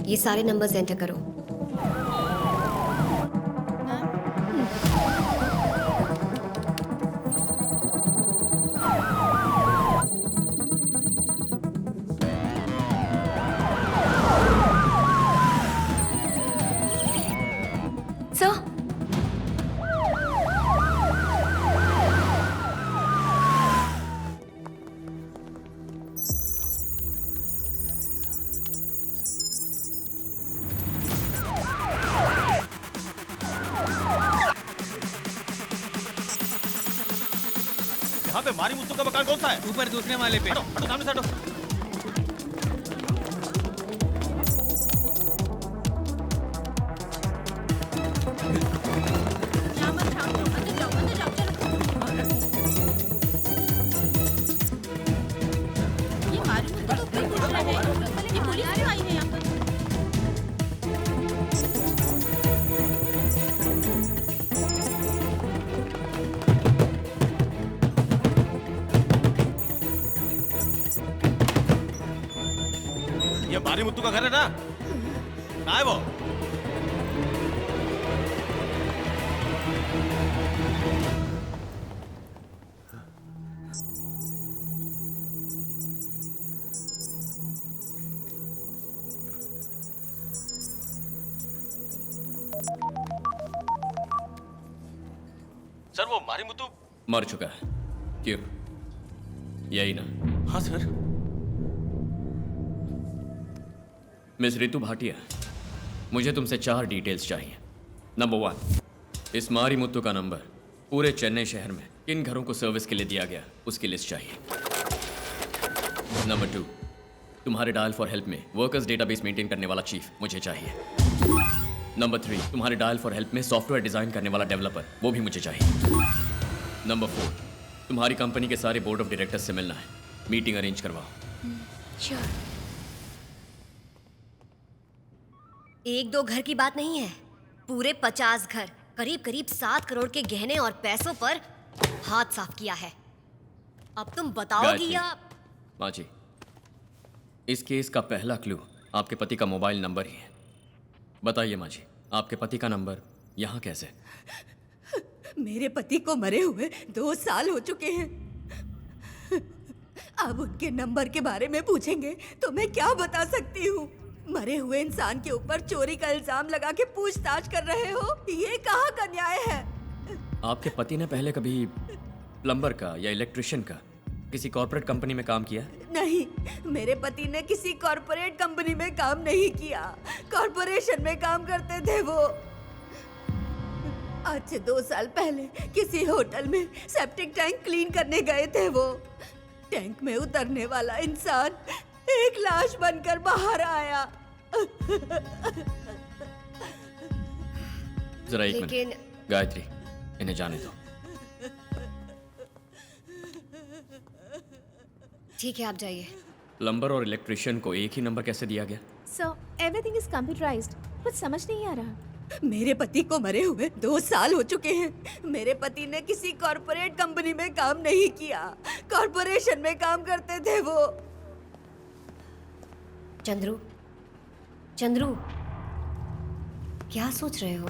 ये सारे नंबर्स एंटर करो। सर, यहाँ पे मारी मुत्तू का मकान कौन सा है? ऊपर दूसरे वाले पे। हटो, हटो, सामने से हटो। ये मारी मुत्तू का घर है ना? कहाँ है वो? सर वो मारी मुत्तू मर चुका है। क्यों? यही ना? हाँ सर। मिस रितु भाटिया, मुझे तुमसे 4 डिटेल्स चाहिए। नंबर 1, इस मारी मुत्तू का नंबर पूरे चेन्नई शहर में किन घरों को सर्विस के लिए दिया गया उसकी लिस्ट चाहिए। नंबर 2, तुम्हारे डायल फॉर हेल्प में वर्कर्स डेटाबेस मेंटेन करने वाला चीफ मुझे चाहिए। नंबर 3, तुम्हारे डायल फॉर हेल्प में सॉफ्टवेयर डिजाइन करने वाला डेवलपर, वो भी मुझे चाहिए। नंबर 4, तुम्हारी कंपनी के सारे बोर्ड ऑफ डायरेक्टर्स से मिलना है। मीटिंग अरेंज करवाओ। श्योर। 1-2 घर की बात नहीं है, पूरे 50 घर, करीब करीब 7 करोड़ के गहने और पैसों पर हाथ साफ किया है। अब तुम बताओगी गायत्री, या? माँ जी, इस केस का पहला क्लू आपके पति का मोबाइल नंबर ही है। बताइए माँ जी, आपके पति का नंबर यहाँ कैसे? मेरे पति को मरे हुए 2 साल हो चुके हैं। अब उनके नंबर के बारे में पूछेंगे तो मैं क्या बता सकती हूँ? मरे हुए इंसान के ऊपर चोरी का इल्जाम लगा के पूछताछ कर रहे हो, ये कहाँ का न्याय है? आपके पति ने पहले कभी प्लम्बर का या इलेक्ट्रिशियन का किसी कॉर्पोरेट कंपनी में काम किया? नहीं, मेरे पति ने किसी कॉर्पोरेट कंपनी में काम नहीं किया, कॉर्पोरेशन में काम करते थे वो। आज से 2 साल पहले किसी होटल में सेप्टिक टैंक क्लीन करने गए थे वो। टैंक में उतरने वाला इंसान एक लाश बनकर बाहर आया। जरा एक लेकिन- मिनट, गायत्री, इन्हें जाने दो। ठीक है, आप जाइए। प्लम्बर और इलेक्ट्रिशियन को एक ही नंबर कैसे दिया गया? सर एवरीथिंग इज कंप्यूटराइज्ड, कुछ समझ नहीं आ रहा। मेरे पति को मरे हुए 2 साल हो चुके हैं। मेरे पति ने किसी कॉर्पोरेट कंपनी में काम नहीं किया, कॉर्पोरेशन में काम करते थे वो। चंद्रू, चंद्रू, क्या सोच रहे हो?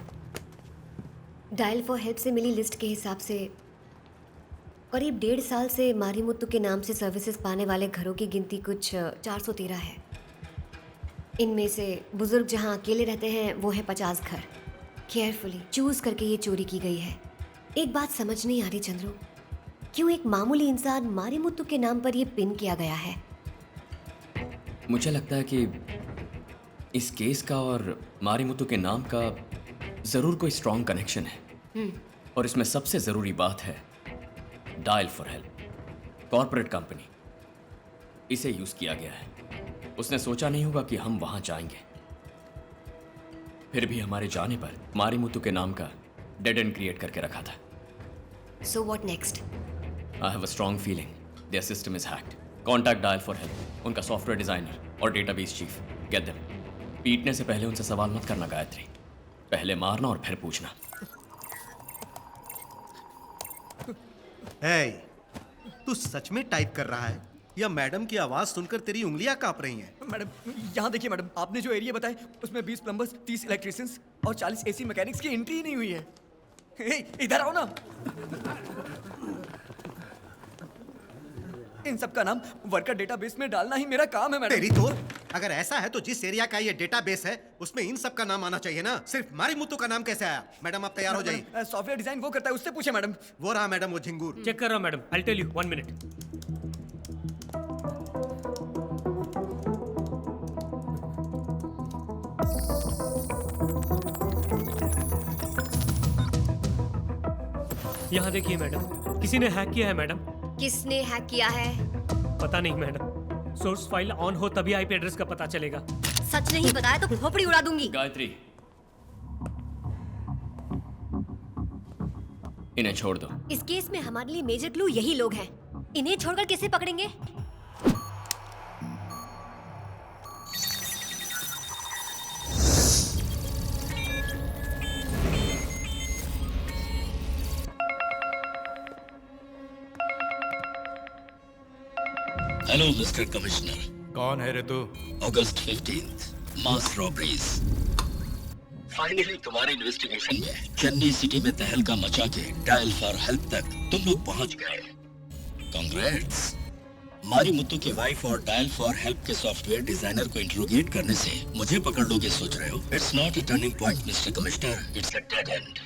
डायल फॉर हेल्प से मिली लिस्ट के हिसाब से करीब 1.5 साल से मारीमुत्तु के नाम से सर्विसेज पाने वाले घरों की गिनती कुछ 413 है। इनमें से बुजुर्ग जहां अकेले रहते हैं वो है 50 घर। केयरफुली चूज करके ये चोरी की गई है। एक बात समझ नहीं आ रही चंद्रू, क्यों एक मामूली इंसान मारीमुत्तु के नाम पर ये पिन किया गया है? मुझे लगता है कि इस केस का और मारीमुत्तु के नाम का जरूर कोई स्ट्रॉन्ग कनेक्शन है। और इसमें सबसे जरूरी बात है dial for help, corporate company, इसे यूज किया गया है। उसने सोचा नहीं होगा कि हम वहां जाएंगे। फिर भी हमारे जाने पर मारीमुत्तु के नाम का डेड एंड क्रिएट करके रखा था। So what next? I have a strong feeling their system is hacked. Contact Dial for help. उनका सॉफ्टवेयर डिजाइनर और डेटाबेस चीफ. Get them. पीटने से पहले उनसे सवाल मत करना गायत्री. पहले मारना और फिर पूछना. Hey, तू सच में टाइप कर रहा है या मैडम की आवाज सुनकर तेरी उंगलियां कांप रही हैं? मैडम, यहाँ देखिए मैडम, आपने जो एरिया बताए उसमें 20 प्लम्बर्स, 30 इलेक्ट्रिशियंस और 40 एसी मैकेनिक्स की एंट्री ही नहीं हुई है. इधर आओ ना. इन सब का नाम वर्कर डेटाबेस में डालना ही मेरा काम है मैडम. तेरी तो अगर ऐसा है तो जिस एरिया का ये डेटाबेस है उसमें इन सब का नाम आना चाहिए ना. सिर्फ मारीमुत्तु का नाम कैसे आया? मैडम आप तैयार हो जाइए. सॉफ्टवेयर डिजाइन वो करता है, उससे पूछे मैडम. वो रहा मैडम, वो झिंगूर. चेक कर रहा हूं madam. I'll tell you. 1 minute. यहाँ देखिए मैडम, किसी ने हैक किया है मैडम. किसने हैक किया है? पता नहीं मैडम. सोर्स फाइल ऑन हो तभी आईपी एड्रेस का पता चलेगा. सच नहीं बताया तो खोपड़ी उड़ा दूंगी. गायत्री, इन्हें छोड़ दो. इस केस में हमारे लिए मेजर क्लू यही लोग हैं. इन्हें छोड़कर कैसे पकड़ेंगे? Hello mister commissioner. कौन है रे तू? अगस्त 15th, मास रॉबरीज. फाइनली तुम्हारे इन्वेस्टिगेशन में चेन्नई सिटी में तहलका मचा के डायल फॉर हेल्प तक तुम लोग पहुंच गए. कांग्रेट्स. मारीमुत्तु की वाइफ और डायल फॉर हेल्प के सॉफ्टवेयर डिजाइनर को इंट्रोगेट करने से मुझे पकड़ लोगे सोच रहे हो? It's not a turning point mister commissioner, it's a dead and.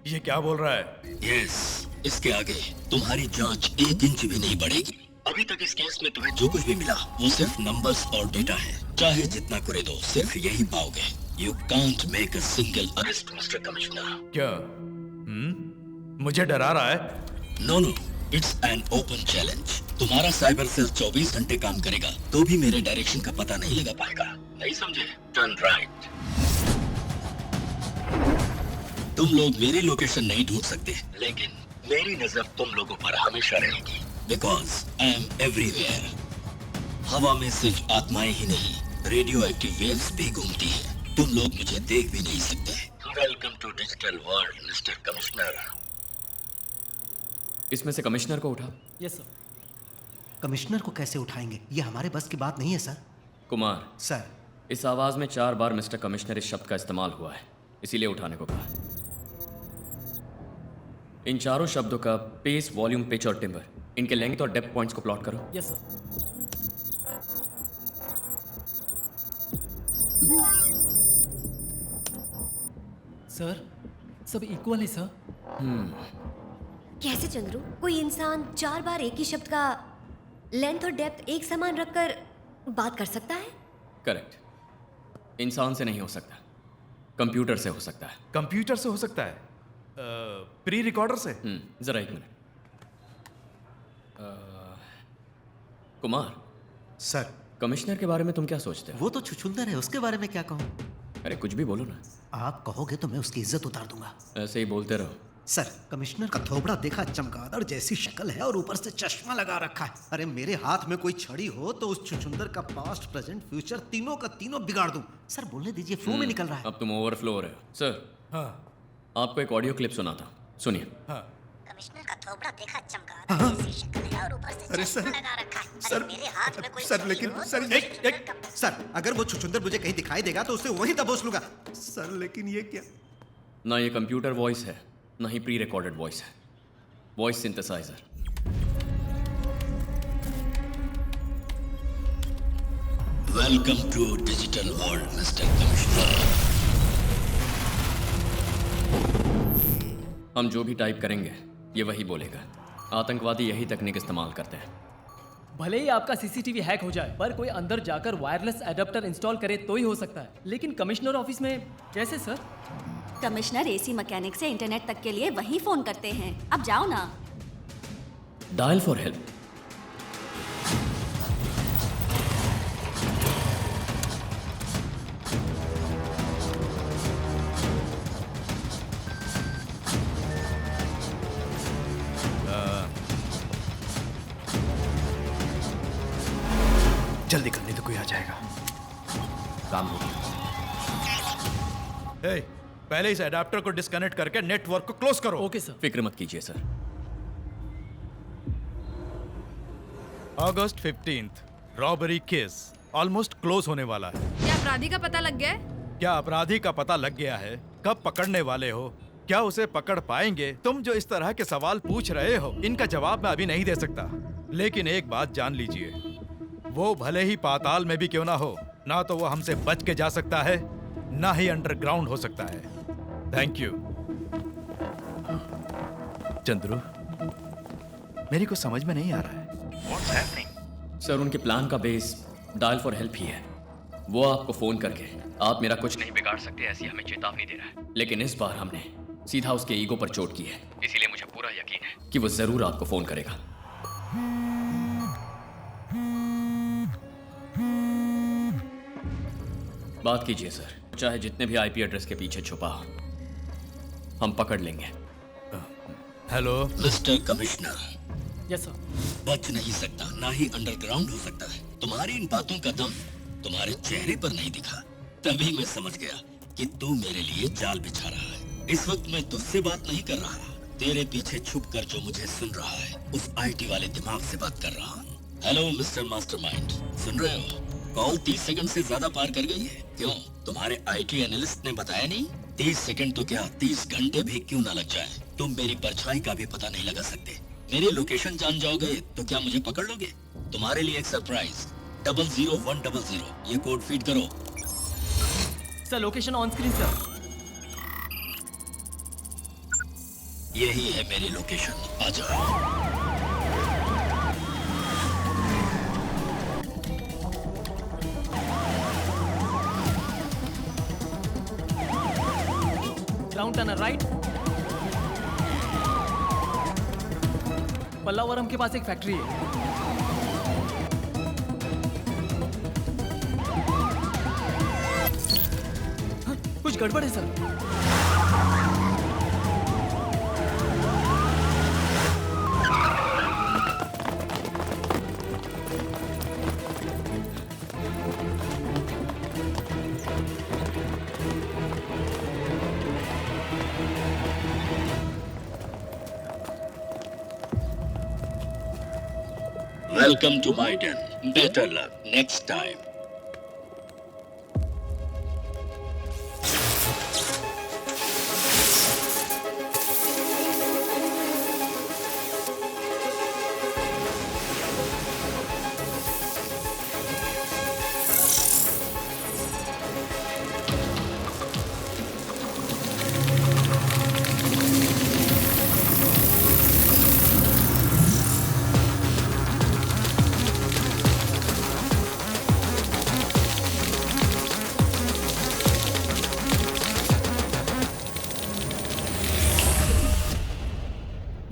ये क्या बोल रहा है? यस, इसके आगे तुम्हारी जांच 1 इंच भी नहीं बढ़ेगी. अभी तक इस केस में तुम्हें जो कुछ भी मिला वो सिर्फ नंबर्स और डेटा है. चाहे जितना करे दो सिर्फ यही पाओगे. You can't make a single arrest mister commissioner. क्या? मुझे डरा रहा है? No no, it's an open challenge. तुम्हारा साइबर सेल 24 घंटे काम करेगा तो भी मेरे डायरेक्शन का पता नहीं लगा पाएगा. नहीं समझे? Turn right. तुम लोग मेरी लोकेशन नहीं ढूंढ सकते, लेकिन मेरी नजर तुम लोगों पर हमेशा रहेगी. Because I am everywhere. हवा में सिर्फ आत्माएं ही नहीं, रेडियो एक्टिव वेव्स भी घूमती है. तुम लोग मुझे देख भी नहीं सकते. Welcome to digital world mister commissioner. इसमें से कमिश्नर को उठा. Yes sir. कमिश्नर को कैसे उठाएंगे? ये हमारे बस की बात नहीं है सर. कुमार सर, इस आवाज में 4 बार मिस्टर कमिश्नर इस शब्द का इस्तेमाल हुआ है, इसीलिए उठाने को कहा. इन चारों शब्दों का पेस, वॉल्यूम, पिच और टिम्बर, इनके लेंथ और डेप्थ पॉइंट्स को प्लॉट करो. Yes sir. सर, सब इक्वल है सर. कैसे चंद्रू? कोई इंसान 4 बार एक ही शब्द का लेंथ और डेप्थ एक समान रखकर बात कर सकता है? करेक्ट. इंसान से नहीं हो सकता, कंप्यूटर से हो सकता है. कंप्यूटर से हो सकता है? प्री रिकॉर्डर से? जरा 1 मिनट. कुमार. सर. कमिश्नर के बारे में तुम क्या सोचते हो? वो तो छुछुंदर है, उसके बारे में क्या कहूँ? अरे कुछ भी बोलो ना. आप कहोगे तो मैं उसकी इज्जत उतार दूंगा. ऐसे ही बोलते रहो. सर, कमिश्नर का थोबड़ा देखा, चमगादड़ जैसी शक्ल है और ऊपर से चश्मा लगा रखा है. अरे मेरे हाथ में कोई छड़ी हो तो उस छुछुंदर का पास्ट, प्रेजेंट, फ्यूचर तीनों का तीनों बिगाड़ दूं. सर बोलने दीजिए, फ्लो में निकल रहा है. अब तुम ओवरफ्लो हो रहे हो. सर. हाँ. आपको एक ऑडियो क्लिप सुनाता हूं, सुनिए. हाँ. कमिश्नर का थोबड़ा देखा, चमगादड़ जैसी शक्ल है और ऊपर से चश्मा लगा रखा है. सर, मेरे हाथ में कोई सर लेकिन सर अगर वो छुछुंदर मुझे कहीं दिखाई देगा तो उसे वहीं दबोच लूंगा. सर लेकिन ये क्या? ना ये कंप्यूटर वॉइस है, ना ही प्री रिकॉर्डेड वॉइस है. Voice synthesiser. Welcome to digital world mister commissioner. हम जो भी टाइप करेंगे ये वही बोलेगा. आतंकवादी यही तकनीक इस्तेमाल करते हैं. भले ही आपका सीसीटीवी हैक हो जाए, पर कोई अंदर जाकर वायरलेस एडाप्टर इंस्टॉल करे तो ही हो सकता है. लेकिन कमिश्नर ऑफिस में कैसे सर? कमिश्नर एसी मैकेनिक से इंटरनेट तक के लिए वहीं फोन करते हैं. अब जाओ ना. Dial for help. जल्दी करने तो कोई आ जाएगा। काम हो गया। पहले इस एडाप्टर को डिस्कनेक्ट करके नेटवर्क को क्लोज करो। Okay sir. फिक्र मत कीजिए सर। अगस्त 15th robbery case almost close होने वाला है। क्या अपराधी का पता लग गया है? क्या अपराधी का पता लग गया है? कब पकड़ने वाले हो? क्या उसे पकड़ पाएंगे? तुम जो इस तरह के सवाल पूछ रहे हो, इनका जवाब मैं अभी नहीं दे सकता। लेकिन एक बात जान लीजिए, वो भले ही पाताल में भी क्यों ना हो, ना तो वो हमसे बच के जा सकता है, ना ही अंडरग्राउंड हो सकता है। Thank you. चंद्रू, मेरी को समझ में नहीं आ रहा है। सर, उनके प्लान का बेस डायल फॉर हेल्प ही है। वो आपको फोन करके आप मेरा कुछ नहीं बिगाड़ सकते ऐसी हमें चेतावनी दे रहा है। लेकिन इस बार हमने सीधा उसके ईगो पर चोट की है, इसीलिए मुझे पूरा यकीन है कि वो जरूर आपको फोन करेगा। बात कीजिए सर, चाहे जितने भी आईपी एड्रेस के पीछे छुपा हो, हम पकड़ लेंगे। Hello mister commissioner. Yes sir. बच नहीं सकता, ना ही अंडरग्राउंड हो सकता है। तुम्हारी इन बातों का दम तुम्हारे चेहरे पर नहीं दिखा, तभी मैं समझ गया कि तू मेरे लिए जाल बिछा रहा है। इस वक्त मैं तुझसे बात नहीं कर रहा, तेरे पीछे छुपकर जो मुझे सुन रहा है उस आईटी वाले दिमाग से बात कर रहा हूँ। हेलो मिस्टर मास्टरमाइंड, सुन रहे हो? कॉल 30 सेकंड से ज्यादा पार कर गई है। क्यों, तुम्हारे आईटी एनालिस्ट ने बताया नहीं? 30 सेकंड तो क्या 30 घंटे भी क्यों ना लग जाए, तुम मेरी परछाई का भी पता नहीं लगा सकते। मेरी लोकेशन जान जाओगे तो क्या मुझे पकड़ लोगे? तुम्हारे लिए एक सरप्राइज, 00100, ये कोड फीड करो। Sir, location on screen sir. यही है मेरी लोकेशन, आ जाओ। Round Turner right. पल्लावरम के पास एक फैक्ट्री है। हाँ, कुछ गड़बड़ है sir. Welcome to my den. Better luck next time.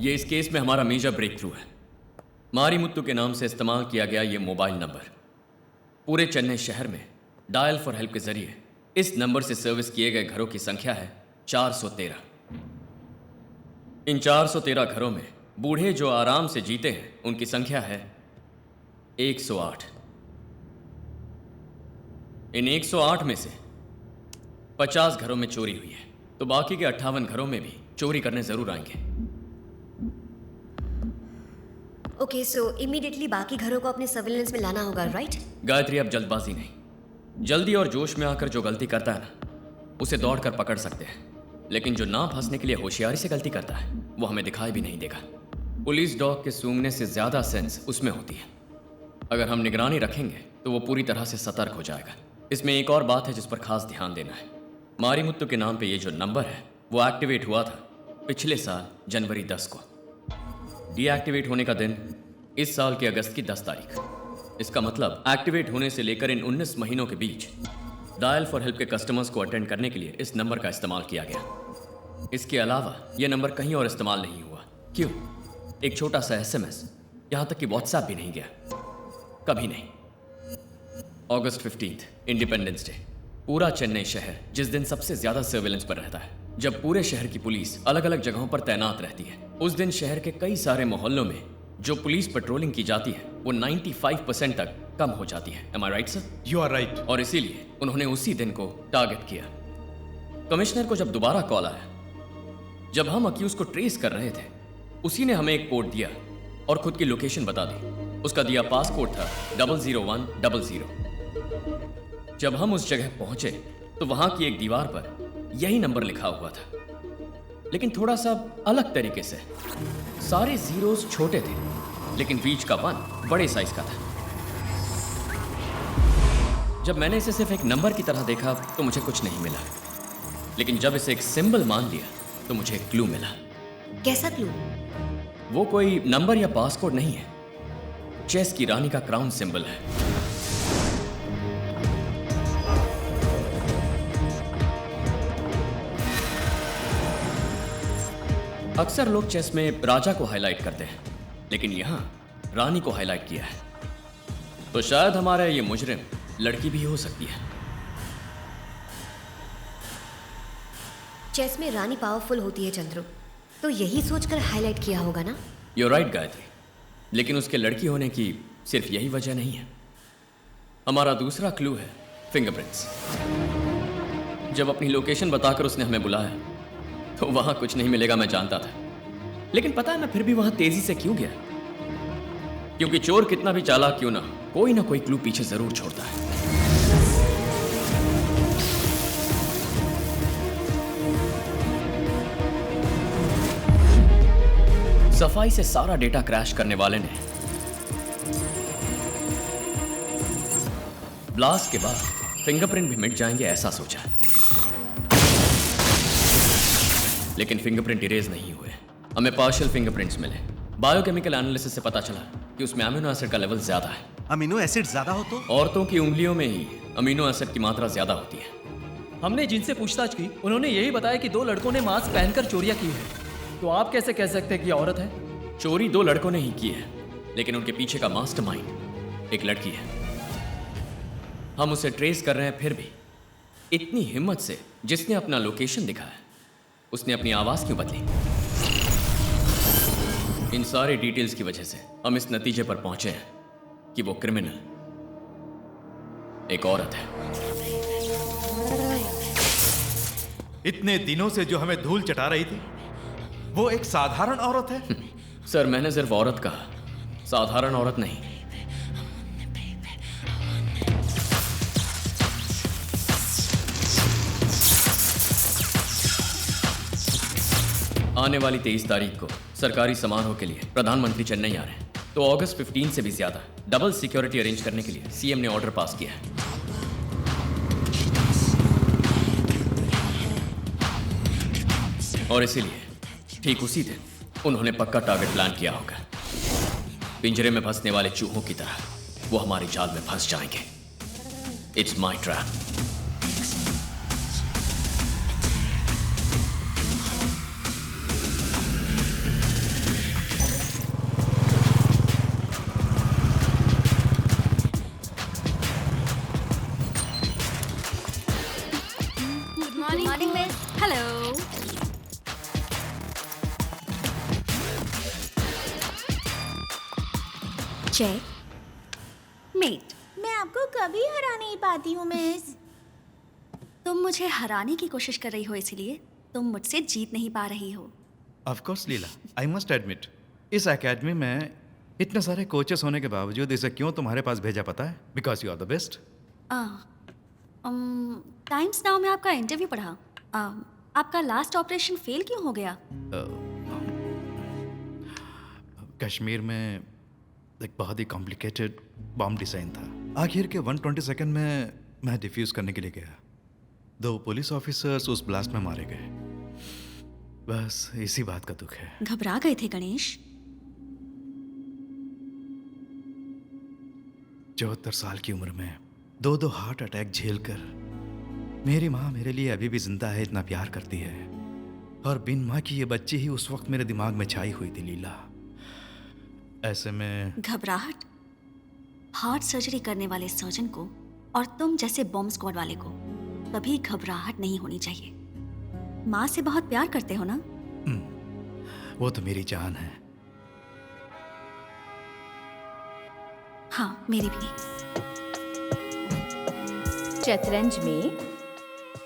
ये इस केस में हमारा मेजर ब्रेक थ्रू है। मारीमुत्तु के नाम से इस्तेमाल किया गया ये मोबाइल नंबर पूरे चेन्नई शहर में डायल फॉर हेल्प के जरिए इस नंबर से सर्विस किए गए घरों की संख्या है 413। इन 413 घरों में बूढ़े जो आराम से जीते हैं उनकी संख्या है 108। इन 108 में से 50 घरों में चोरी हुई है, तो बाकी के 58 घरों में भी चोरी करने जरूर आएंगे। ओके, सो इमीडिएटली बाकी घरों को अपने सर्विलेंस में लाना होगा, राइट? गायत्री, अब जल्दबाजी नहीं। जल्दी और जोश में आकर जो गलती करता है ना, उसे दौड़कर पकड़ सकते हैं, लेकिन जो ना फंसने के लिए होशियारी से गलती करता है वो हमें दिखाई भी नहीं देगा। पुलिस डॉग के सूंघने से ज्यादा सेंस उसमें होती है। अगर हम निगरानी रखेंगे तो वो पूरी तरह से सतर्क हो जाएगा। इसमें एक और बात है जिस पर खास ध्यान देना है। मारीमुत्तु के नाम पे ये जो नंबर है वो एक्टिवेट हुआ था पिछले साल जनवरी 10 को। डीएक्टिवेट होने का दिन इस साल के अगस्त की 10 तारीख। इसका मतलब एक्टिवेट होने से लेकर इन 19 महीनों के बीच डायल फॉर हेल्प के कस्टमर्स को अटेंड करने के लिए इस नंबर का इस्तेमाल किया गया। इसके अलावा यह नंबर कहीं और इस्तेमाल नहीं हुआ। क्यों? एक छोटा सा SMS, यहां तक कि व्हाट्सएप भी नहीं गया, कभी नहीं। अगस्त 15 इंडिपेंडेंस डे। पूरा चेन्नई शहर जिस दिन सबसे ज्यादा सर्विलेंस पर रहता है, जब पूरे शहर की पुलिस अलग अलग जगहों पर तैनात रहती है, उस दिन शहर के कई सारे मोहल्लों में जो पुलिस पेट्रोलिंग की जाती है वो 95% तक कम हो जाती है। Am I right, sir? You are right. और इसीलिए उन्होंने उसी दिन को टारगेट किया। कमिश्नर को जब दोबारा कॉल आया, जब हम अक्यूज को ट्रेस कर रहे थे, उसी ने हमें एक कोड दिया और खुद की लोकेशन बता दी। उसका दिया पास कोड था 00100। जब हम उस जगह पहुंचे तो वहां की एक दीवार पर यही नंबर लिखा हुआ था, लेकिन थोड़ा सा अलग तरीके से। सारे जीरोस छोटे थे, लेकिन बीच का 1 बड़े साइज का था। जब मैंने इसे सिर्फ एक नंबर की तरह देखा तो मुझे कुछ नहीं मिला, लेकिन जब इसे एक सिंबल मान लिया तो मुझे एक क्लू मिला। कैसा क्लू? वो कोई नंबर या पासकोड नहीं है, चेस की रानी का क्राउन सिंबल है। अक्सर लोग चेस में राजा को हाईलाइट करते हैं, लेकिन यहां रानी को हाईलाइट किया है। तो शायद हमारा ये मुजरिम लड़की भी हो सकती है। चेस में रानी पावरफुल होती है चंद्रू, तो यही सोचकर हाईलाइट किया होगा ना? You're right, गायत्री, लेकिन उसके लड़की होने की सिर्फ यही वजह नहीं है। हमारा दूसरा क्लू है फिंगरप्रिंट्स। जब अपनी लोकेशन बताकर उसने हमें बुलाया तो वहां कुछ नहीं मिलेगा, मैं जानता था। लेकिन पता है मैं फिर भी वहां तेजी से क्यों गया? क्योंकि चोर कितना भी चालाक क्यों ना, कोई ना कोई क्लू पीछे जरूर छोड़ता है। सफाई से सारा डेटा क्रैश करने वाले ने ब्लास्ट के बाद फिंगरप्रिंट भी मिट जाएंगे ऐसा सोचा, लेकिन फिंगरप्रिंट इरेज नहीं हुए। हमें पार्शियल फिंगरप्रिंट्स मिले। बायोकेमिकल एनालिसिस से पता चला कि उसमें अमीनो एसिड का लेवल ज्यादा है। अमीनो एसिड ज्यादा हो तो? औरतों की उंगलियों में ही अमीनो एसिड की मात्रा ज्यादा होती है। हमने जिनसे पूछताछ की उन्होंने यही बताया कि 2 लड़कों ने मास्क पहनकर चोरियां की है। तो आप कैसे कह सकते हैं कि औरत है? चोरी 2 लड़कों ने ही की है, लेकिन उनके पीछे का मास्टरमाइंड एक लड़की है। हम उसे ट्रेस कर रहे हैं, फिर भी इतनी हिम्मत से जिसने अपना लोकेशन दिखाया, उसने अपनी आवाज क्यों बदली? इन सारे डिटेल्स की वजह से हम इस नतीजे पर पहुंचे हैं कि वो क्रिमिनल एक औरत है। इतने दिनों से जो हमें धूल चटा रही थी, वो एक साधारण औरत है? सर, मैंने सिर्फ औरत कहा, साधारण औरत नहीं। आने वाली 23 तारीख को सरकारी समारोह के लिए प्रधानमंत्री चेन्नई आ रहे हैं, तो अगस्त 15 से भी ज्यादा डबल सिक्योरिटी अरेंज करने के लिए सीएम ने ऑर्डर पास किया है। और इसीलिए ठीक उसी दिन उन्होंने पक्का टारगेट प्लान किया होगा। पिंजरे में फंसने वाले चूहों की तरह वो हमारे जाल में फंस जाएंगे। It's my trap. Morning miss. Hello. Mate, मैं आपको कभी हरा नहीं पाती हूँ मिस। तुम मुझे हराने की कोशिश कर रही हो, इसलिए तुम मुझसे जीत नहीं पा रही हो। Of course Leela, I must admit, इस एकेडमी में इतने सारे कोचेस होने के बावजूद इसे क्यों तुम्हारे पास भेजा पता है? Because you are the best. Times Now में आपका इंटरव्यू पढ़ा। आपका लास्ट ऑपरेशन फेल क्यों हो गया? कश्मीर में एक बहुत ही कॉम्प्लिकेटेड बॉम्ब डिजाइन था। आखिर के 120 सेकंड में मैं डिफ्यूज करने के लिए गया। 2 पुलिस ऑफिसर्स उस ब्लास्ट में मारे गए। बस इसी बात का दुख है। घबरा गए थे गणेश? 74 साल की उम्र में 2 हार्ट अटैक झेलकर मेरी माँ मेरे लिए अभी भी जिंदा है, इतना प्यार करती है। और बिन माँ की ये बच्ची ही उस वक्त मेरे दिमाग में छाई हुई थी लीला। ऐसे में घबराहट हार्ट सर्जरी करने वाले सर्जन को और तुम जैसे बॉम्ब स्क्वाड वाले को कभी घबराहट नहीं होनी चाहिए। माँ से बहुत प्यार करते हो ना? वो तो मेरी जान है। हाँ, मेरी भी। शतरंज में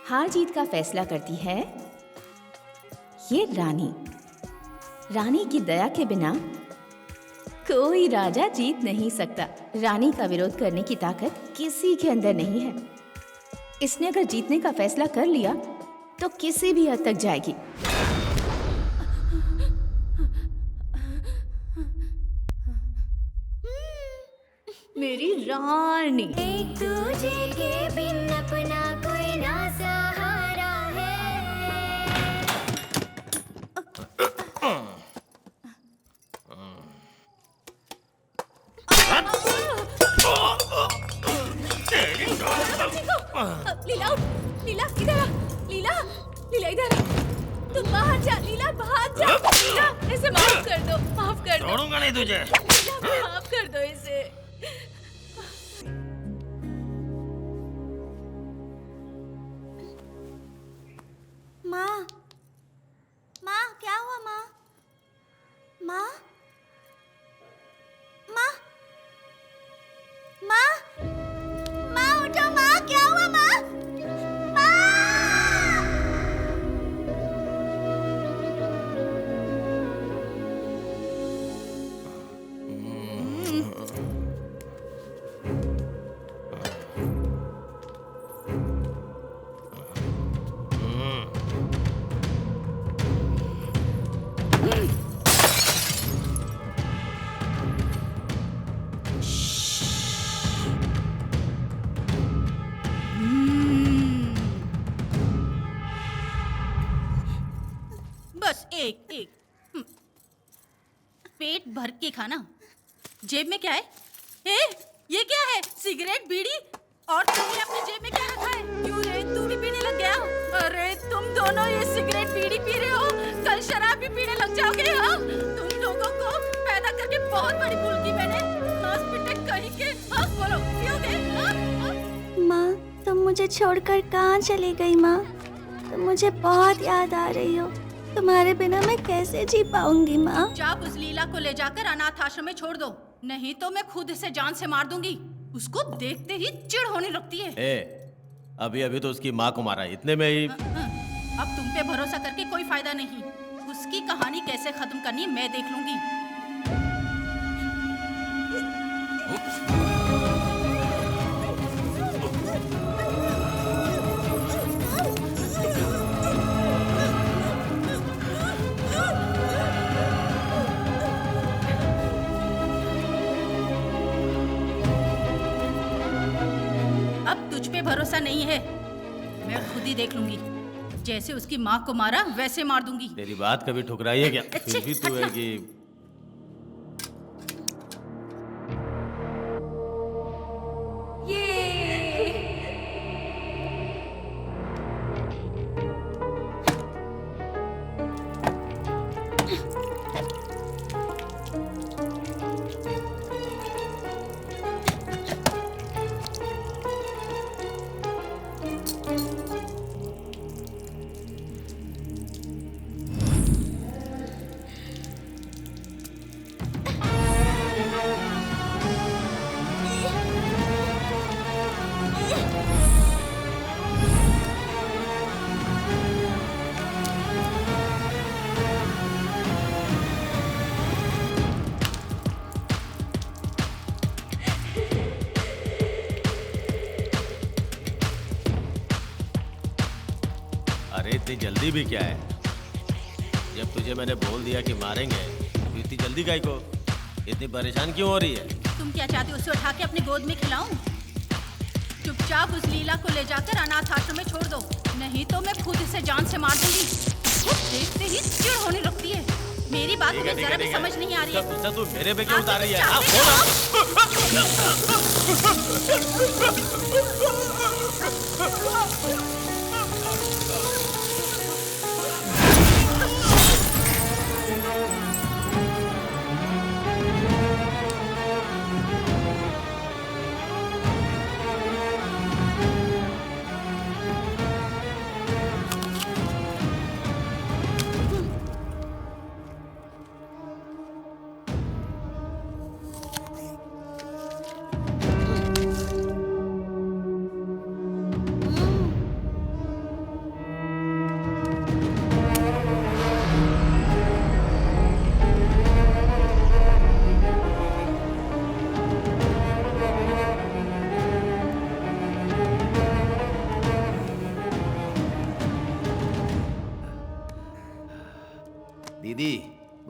हार जीत का फैसला करती है ये रानी। रानी की दया के बिना कोई राजा जीत नहीं सकता। रानी का विरोध करने की ताकत किसी के अंदर नहीं है। इसने अगर जीतने का फैसला कर लिया तो किसी भी हद तक जाएगी। मेरी रानी। एक दूजे के बिन अपना कोई ना सहारा है। लीला उठ, लीला इधर आ, लीला लीला इधर आ। तुम बाहर जा, लीला बाहर जा। लीला इसे माफ कर दो, माफ कर दो। छोड़ूंगा नहीं तुझे। लीला माफ कर दो इसे। माँ, माँ क्या हुआ माँ? माँ, माँ, माँ, माँ उठो माँ, क्या हुआ माँ? बस एक एक पेट भर के खाना। जेब में क्या है? ये क्या है? सिगरेट, बीड़ी? और तुमने अपनी जेब में क्या रखा है? क्यों रे, तू भी पीने लग गया? अरे तुम दोनों ये सिगरेट बीड़ी पी रहे हो, कल शराब भी पीने लग जाओगे। हाँ, तुम लोगों को पैदा करके बहुत बड़ी भूल की मैंने। हॉस्पिटल कहीं के। हाँ बोलो, पियोगे? माँ, तुम मुझे छोड़कर कहाँ चली गई माँ? तुम मुझे बहुत याद आ रही हो। तुम्हारे बिना मैं कैसे जी पाऊंगी माँ? जाप उस लीला को ले जाकर अनाथ आश्रम में छोड़ दो, नहीं तो मैं खुद इसे जान से मार दूंगी। उसको देखते ही चिढ़ होने लगती है। अभी अभी तो उसकी माँ को मारा, इतने में ही। अब तुम पे भरोसा करके कोई फायदा नहीं। उसकी कहानी कैसे खत्म करनी है मैं देख लूंगी। तुझ पे भरोसा नहीं है, मैं खुद ही देख लूंगी। जैसे उसकी माँ को मारा वैसे मार दूंगी। तेरी बात कभी ठुकराई है क्या? फिर भी तू है कि इतनी जल्दी भी क्या है? जब तुझे मैंने बोल दिया कि मारेंगे तो इतनी जल्दी काहे को? इतनी परेशान क्यों हो रही है? तुम क्या चाहते हो, उसे उठा के अपनी गोद में खिलाऊं? चुपचाप उस लीला को ले जाकर अनाथ आश्रम में छोड़ दो, नहीं तो मैं खुद इसे जान से मार दूंगी। देखते ही चिढ़ होने लगती है। मेरी बात तुम्हें जरा भी समझ नहीं आ रही है। तू मेरे पे क्यों उतार रही है?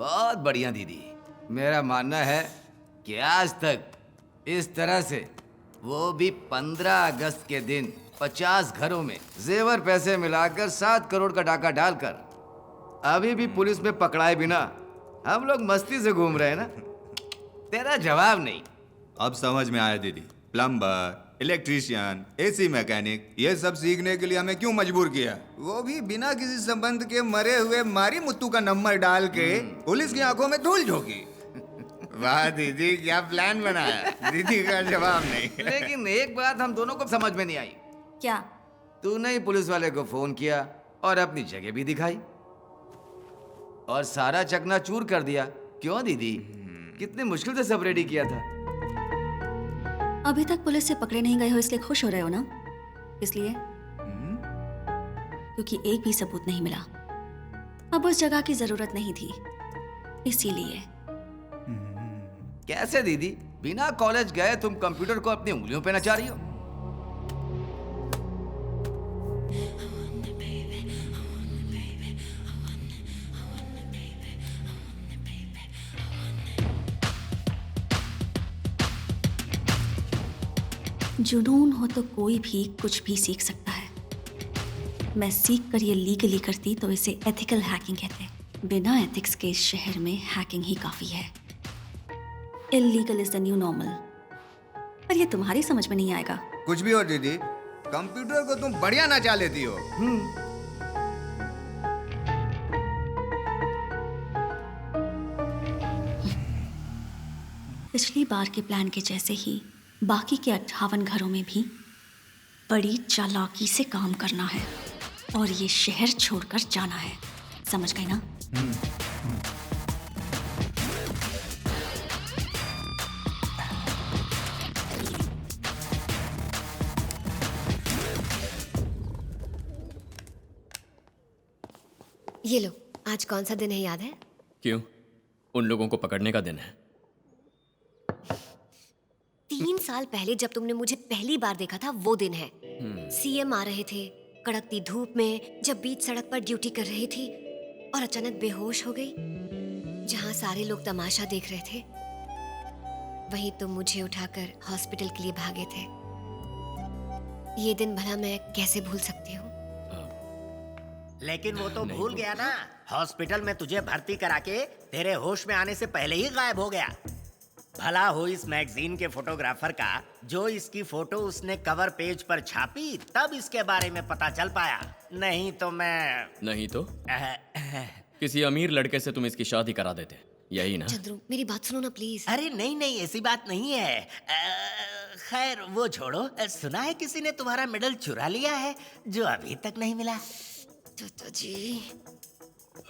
बहुत बढ़िया दीदी। मेरा मानना है कि आज तक इस तरह से, वो भी 15 अगस्त के दिन 50 घरों में जेवर पैसे मिलाकर 7 करोड़ का डाका डालकर अभी भी पुलिस में पकड़ाए बिना हम लोग मस्ती से घूम रहे हैं ना। तेरा जवाब नहीं। अब समझ में आया दीदी। प्लम्बर, इलेक्ट्रीशियन, एसी मैकेनिक, ये सब सीखने के लिए हमें क्यों मजबूर किया, वो भी बिना किसी संबंध के मरे हुए मारी मुत्तू का नंबर डाल के पुलिस की आंखों में धूल झोंकी। वाह दीदी, क्या प्लान बनाया। दीदी का जवाब नहीं। लेकिन एक बात हम दोनों को समझ में नहीं आई। क्या? तूने ही पुलिस वाले को फोन किया और अपनी जगह भी दिखाई और सारा चकनाचूर कर दिया। क्यों दीदी? कितनी मुश्किल से सब रेडी किया था। अभी तक पुलिस से पकड़े नहीं गए हो इसलिए खुश हो रहे हो ना? इसलिए क्योंकि एक भी सबूत नहीं मिला। अब उस जगह की जरूरत नहीं थी, इसीलिए। कैसे दीदी? बिना कॉलेज गए तुम कंप्यूटर को अपनी उंगलियों पे नचा रही हो? जुनून हो तो कोई भी कुछ भी सीख सकता है। मैं सीख कर ये लीगली करती तो इसे एथिकल हैकिंग कहते। बिना एथिक्स के इस शहर में हैकिंग ही काफी है। Illegal is the new normal. पर ये तुम्हारी समझ में नहीं आएगा। कुछ भी हो दीदी, कंप्यूटर को तुम बढ़िया नचा लेती हो। पिछली बार के प्लान के जैसे ही बाकी के 58 घरों में भी बड़ी चालाकी से काम करना है और ये शहर छोड़कर जाना है। समझ गए ना? ये लो, आज कौन सा दिन है याद है? क्यों? उन लोगों को पकड़ने का दिन है। 3 साल पहले जब तुमने मुझे पहली बार देखा था वो दिन है। सीएम आ रहे थे कड़कती धूप में, जब बीच सड़क पर ड्यूटी कर रही थी और अचानक बेहोश हो गई। जहां सारे लोग तमाशा देख रहे थे, वहीं तुम मुझे उठाकर हॉस्पिटल के लिए भागे थे। ये दिन भला मैं कैसे भूल सकती हूँ? लेकिन वो तो भूल गया ना। हॉस्पिटल में तुझे भर्ती करा के तेरे होश में आने से पहले ही गायब हो गया। भला हो इस मैगजीन के फोटोग्राफर का जो इसकी फोटो उसने कवर पेज पर छापी, तब इसके बारे में पता चल पाया। नहीं तो मैं नहीं तो किसी अमीर लड़के से तुम इसकी शादी करा देते, यही ना? चंद्रू, मेरी बात सुनो ना प्लीज। अरे नहीं नहीं, ऐसी बात नहीं है। खैर वो छोड़ो। सुना है किसी ने तुम्हारा मेडल चुरा लिया है जो अभी तक नहीं मिला। चाचा जी।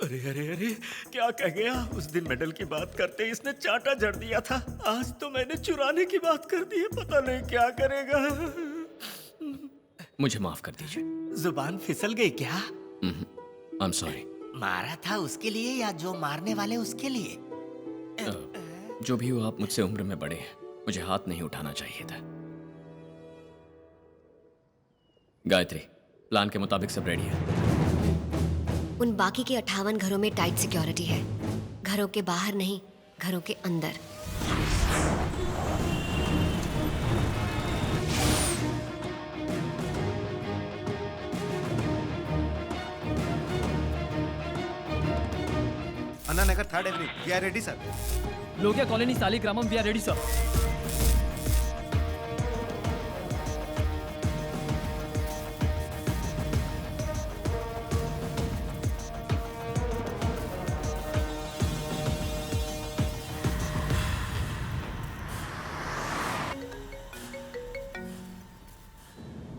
अरे अरे अरे, क्या कह गया? उस दिन मेडल की बात करते इसने चाटा जड़ दिया था। आज तो मैंने चुराने की बात कर दी है। पता नहीं क्या करेगा। मुझे माफ कर दीजिए। जुबान फिसल गई क्या? I am sorry. मारा था उसके लिए या जो मारने वाले उसके लिए? जो भी हो, आप मुझसे उम्र में बड़े हैं, मुझे हाथ नहीं उठाना चाहिए था। गायत्री, प्लान के मुताबिक सब रेडी है। उन बाकी के 58 घरों में टाइट सिक्योरिटी है। घरों के बाहर नहीं, घरों के अंदर। Anna Nagar 3rd avenue, we are ready sir. लोगिया colony Saligramam, we are ready sir.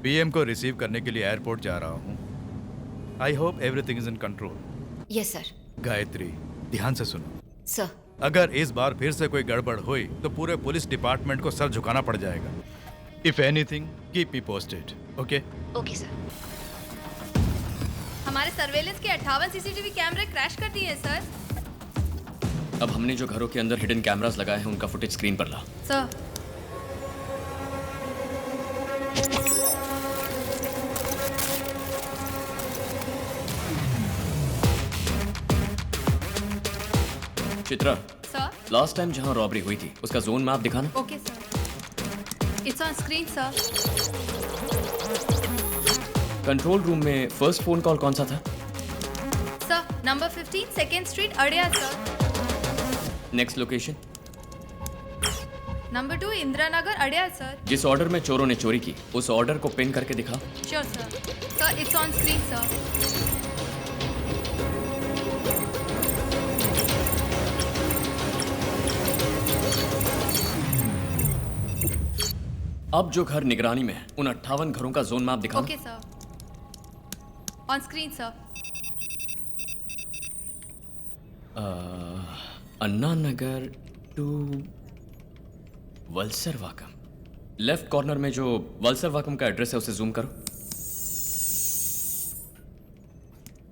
PM को रिसीव करने के लिए एयरपोर्ट जा रहा हूँ। I hope everything is in control. Yes sir. Gayatri, ध्यान से सुनो। सर। अगर इस बार फिर से कोई गड़बड़ हुई तो पूरे पुलिस डिपार्टमेंट को सर झुकाना पड़ जाएगा। If anything, keep me posted. Okay? Okay sir. हमारे सर्वेलेंस के 58 सीसीटीवी कैमरे क्रैश कर दिए सर। अब हमने जो घरों के अंदर हिडन कैमरास लगाए हैं उनका फुटेज स्क्रीन पर ला। Sir. Chitra, sir. Last time जहां रॉबरी हुई थी उसका जोन मैप दिखाना। Okay sir. It's on screen sir. Control room में फर्स्ट फोन कॉल कौन सा था? Sir, number 15 second street Adyar sir. Next location? Number 2 Indira Nagar Adyar sir. जिस ऑर्डर में चोरों ने चोरी की उस ऑर्डर को पिन करके दिखा। Sure sir. Sir, it's on screen sir. अब जो घर निगरानी में है उन 58 घरों का जोन मैप दिखाना। Okay sir. On screen sir. Anna Nagar to Valasaravakkam. Left corner में जो वल्सर वाकम का एड्रेस है उसे जूम करो।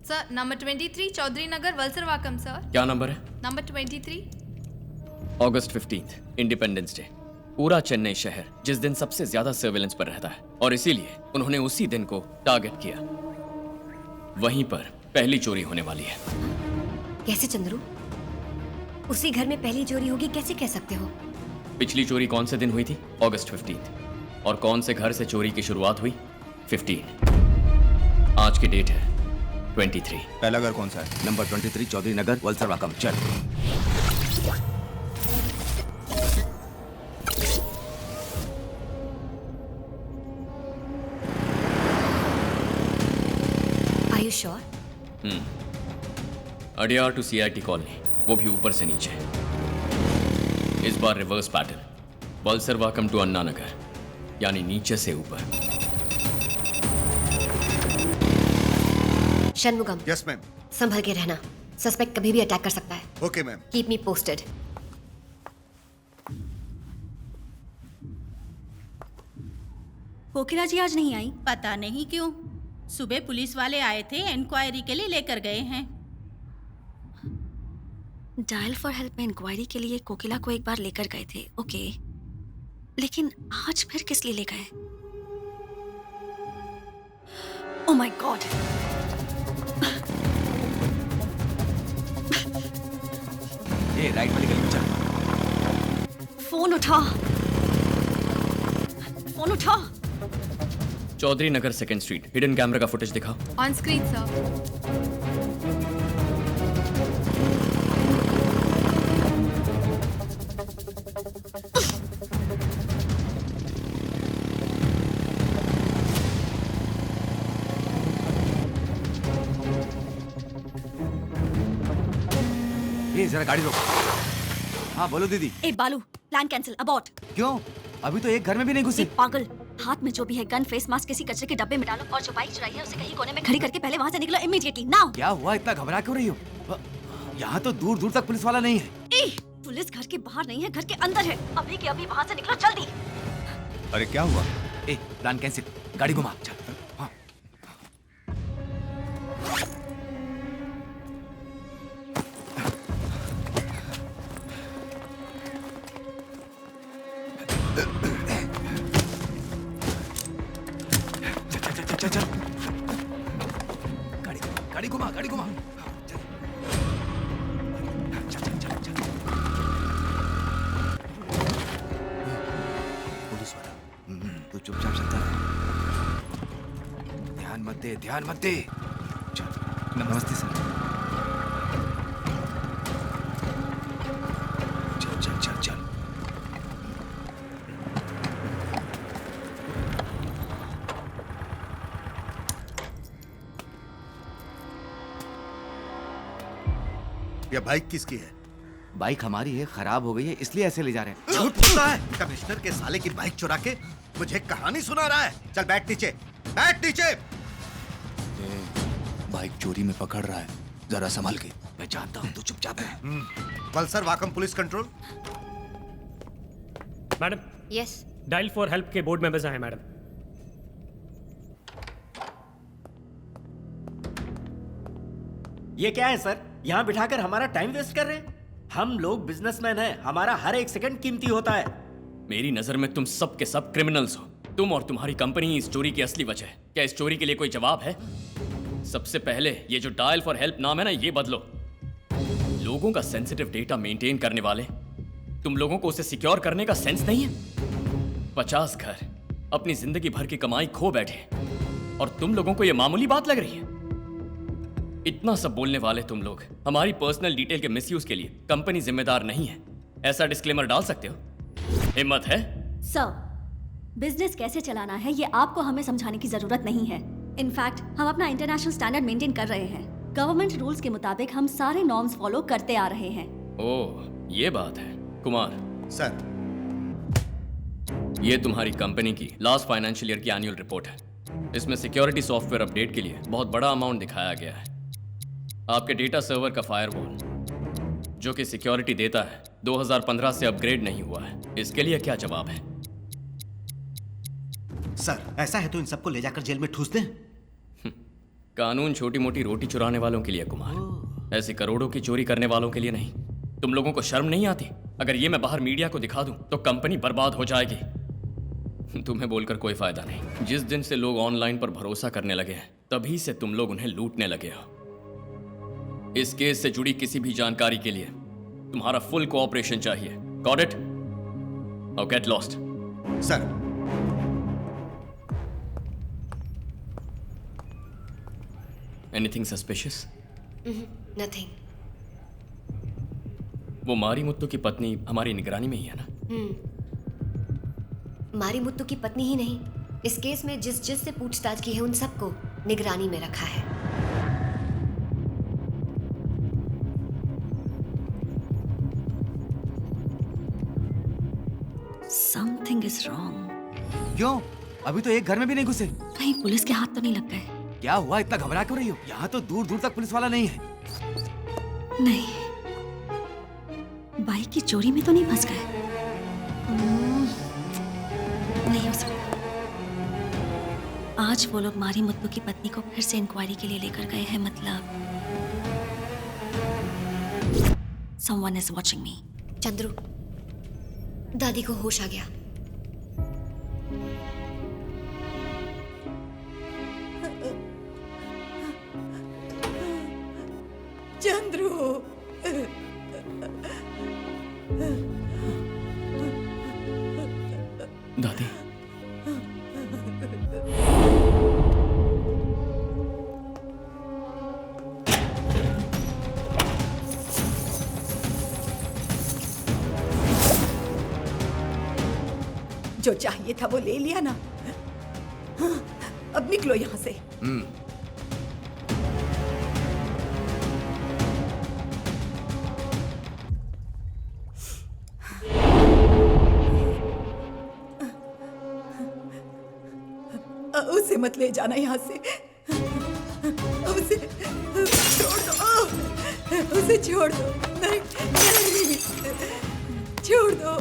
Sir, number 23 Chaudhary Nagar वल्सर वाकम sir. क्या नंबर है? नंबर 23। अगस्त 15 इंडिपेंडेंस डे। पूरा चेन्नई शहर जिस दिन सबसे ज्यादा सर्वेलेंस पर रहता है और इसीलिए उन्होंने उसी दिन को टारगेट किया। वहीं पर पहली चोरी होने वाली है। कैसे चंद्रू? उसी घर में पहली चोरी होगी कैसे कह सकते हो? पिछली चोरी कौन से दिन हुई थी? अगस्त 15। और कौन से घर से चोरी की शुरुआत हुई? 15। आज की डेट है 23। पहला घर कौन सा है? Number 23 Chaudhary Nagar Valasaravakkam. चल। Are you sure? Adyar to CIT colony, वो भी ऊपर से नीचे। इस बार reverse pattern. Valasaravakkam to Anna Nagar, यानी नीचे से ऊपर। शनमुगम। Yes ma'am. संभल के रहना, सस्पेक्ट कभी भी अटैक कर सकता है। Okay ma'am. Keep me posted. Kokila ji आज नहीं आई? पता नहीं क्यों। सुबह पुलिस वाले आए थे, इंक्वायरी के लिए लेकर गए हैं। डायल फॉर हेल्प में इंक्वायरी के लिए कोकिला को एक बार लेकर गए थे, ओके, लेकिन आज फिर किस लिए ले गए? Oh my God. ये राइट वाली गली में चल। फोन उठा, फोन उठा। चौधरी नगर सेकेंड स्ट्रीट हिडन कैमरा का फुटेज दिखाओ। On screen sir. ये जरा गाड़ी रोक। हाँ बोलो दीदी। ए बालू, प्लान कैंसिल, अबॉर्ट। क्यों? अभी तो एक घर में भी नहीं घुसे। पागल, हाथ में जो भी है गन, फेस मास्क किसी कचरे के डब्बे में डालो और जो बाइक चुराई है उसे कहीं कोने में खड़ी करके पहले वहां से निकलो इमीडिएटली नाउ। क्या हुआ? इतना घबरा क्यों रही हो? यहाँ तो दूर दूर तक पुलिस वाला नहीं है। पुलिस घर के बाहर नहीं है, घर के अंदर है। अभी के अभी वहां से निकलो जल्दी। अरे क्या हुआ? प्लान कैंसिल, गाड़ी घुमा। चल। हाँ। चल चल। गाड़ी घुमा, गाड़ी घुमा। पुलिस वाला, तू चुपचाप चलता रहे। ध्यान मत दे, ध्यान मत दे। चल। नमस्ते सर। चल चल चल चल। ये बाइक किसकी है? बाइक हमारी है, खराब हो गई है इसलिए ऐसे ले जा रहे हैं। झूठ बोलता है। कमिश्नर के साले की बाइक चुरा के मुझे कहानी सुना रहा है। चल बैठ नीचे, बैठ नीचे। बाइक चोरी में पकड़ रहा है, जरा संभाल के। मैं जानता हूँ, तू चुपचाप है। Valasaravakkam police control. Madam. Yes. Dial for help के बोर्ड मेंबर्स आए मैडम। ये क्या है सर? यहाँ बिठाकर हमारा टाइम वेस्ट कर रहे हैं। हम लोग बिजनेसमैन हैं, हमारा हर एक सेकंड कीमती होता है। मेरी नजर में तुम सब के सब क्रिमिनल्स हो। तुम और तुम्हारी कंपनी ही इस चोरी की असली वजह है। क्या इस चोरी के लिए कोई जवाब है? सबसे पहले ये जो डायल फॉर हेल्प नाम है ना, ये बदलो। लोगों का सेंसिटिव डेटा मेंटेन करने वाले, तुम लोगों को उसे सिक्योर करने का सेंस नहीं है? 50 घर अपनी जिंदगी भर की कमाई खो बैठे और तुम लोगों को यह मामूली बात लग रही है? इतना सब बोलने वाले तुम लोग हमारी पर्सनल डिटेल के मिसयूज के लिए कंपनी जिम्मेदार नहीं है, ऐसा डिस्क्लेमर डाल सकते हो? हिम्मत है? सर, बिजनेस कैसे चलाना है ये आपको हमें समझाने की जरूरत नहीं है। इनफैक्ट हम अपना इंटरनेशनल स्टैंडर्ड मेंटेन कर रहे हैं। गवर्नमेंट रूल्स के मुताबिक हम सारे नॉर्म्स फॉलो करते आ रहे हैं। ओह, ये बात है। कुमार सर, ये तुम्हारी कंपनी की लास्ट फाइनेंशियल ईयर की एनुअल रिपोर्ट है। इसमें सिक्योरिटी सॉफ्टवेयर अपडेट के लिए बहुत बड़ा अमाउंट दिखाया गया है। आपके डेटा सर्वर का फायरवॉल जो कि सिक्योरिटी देता है 2015 से अपग्रेड नहीं हुआ है। इसके लिए क्या जवाब है? सर, ऐसा है तो इन सबको ले जाकर जेल में ठूस दें। कानून छोटी मोटी रोटी चुराने वालों के लिए कुमार, ऐसे करोड़ों की चोरी करने वालों के लिए नहीं। तुम लोगों को शर्म नहीं आती? अगर ये मैं बाहर मीडिया को दिखा दूं तो कंपनी बर्बाद हो जाएगी। तुम्हें बोलकर कोई फायदा नहीं। जिस दिन से लोग ऑनलाइन पर भरोसा करने लगे हैं तभी से तुम लोग उन्हें लूटने लगे हो। इस केस से जुड़ी किसी भी जानकारी के लिए तुम्हारा फुल कोऑपरेशन चाहिए। Got it? Now get lost. Sir, anything suspicious? Nothing. वो मारी मुत्तू की पत्नी हमारी निगरानी में ही है ना? मारी मुत्तू की पत्नी ही नहीं, इस केस में जिस से पूछताछ की है उन सबको निगरानी में रखा है। Something is wrong. क्यों? अभी तो एक घर में भी नहीं घुसे। कहीं पुलिस के हाथ तो नहीं लग गए? क्या हुआ, इतना घबरा क्यों रही हो? यहाँ तो दूर दूर तक पुलिस वाला नहीं है। नहीं, बाइक की चोरी में तो नहीं फंस गए? नहीं हो सकता। आज वो लोग मारी मुत्तू की पत्नी को फिर से इंक्वायरी के लिए लेकर गए हैं। मतलब someone is watching me. Chandru, दादी को होश आ गया। चंद्रू, दादी, जो चाहिए था वो ले लिया ना। हाँ, अब निकलो यहाँ से। उसे मत ले जाना यहाँ से। उसे छोड़ दो। उसे छोड़ दो। नहीं, नहीं, छोड़ दो।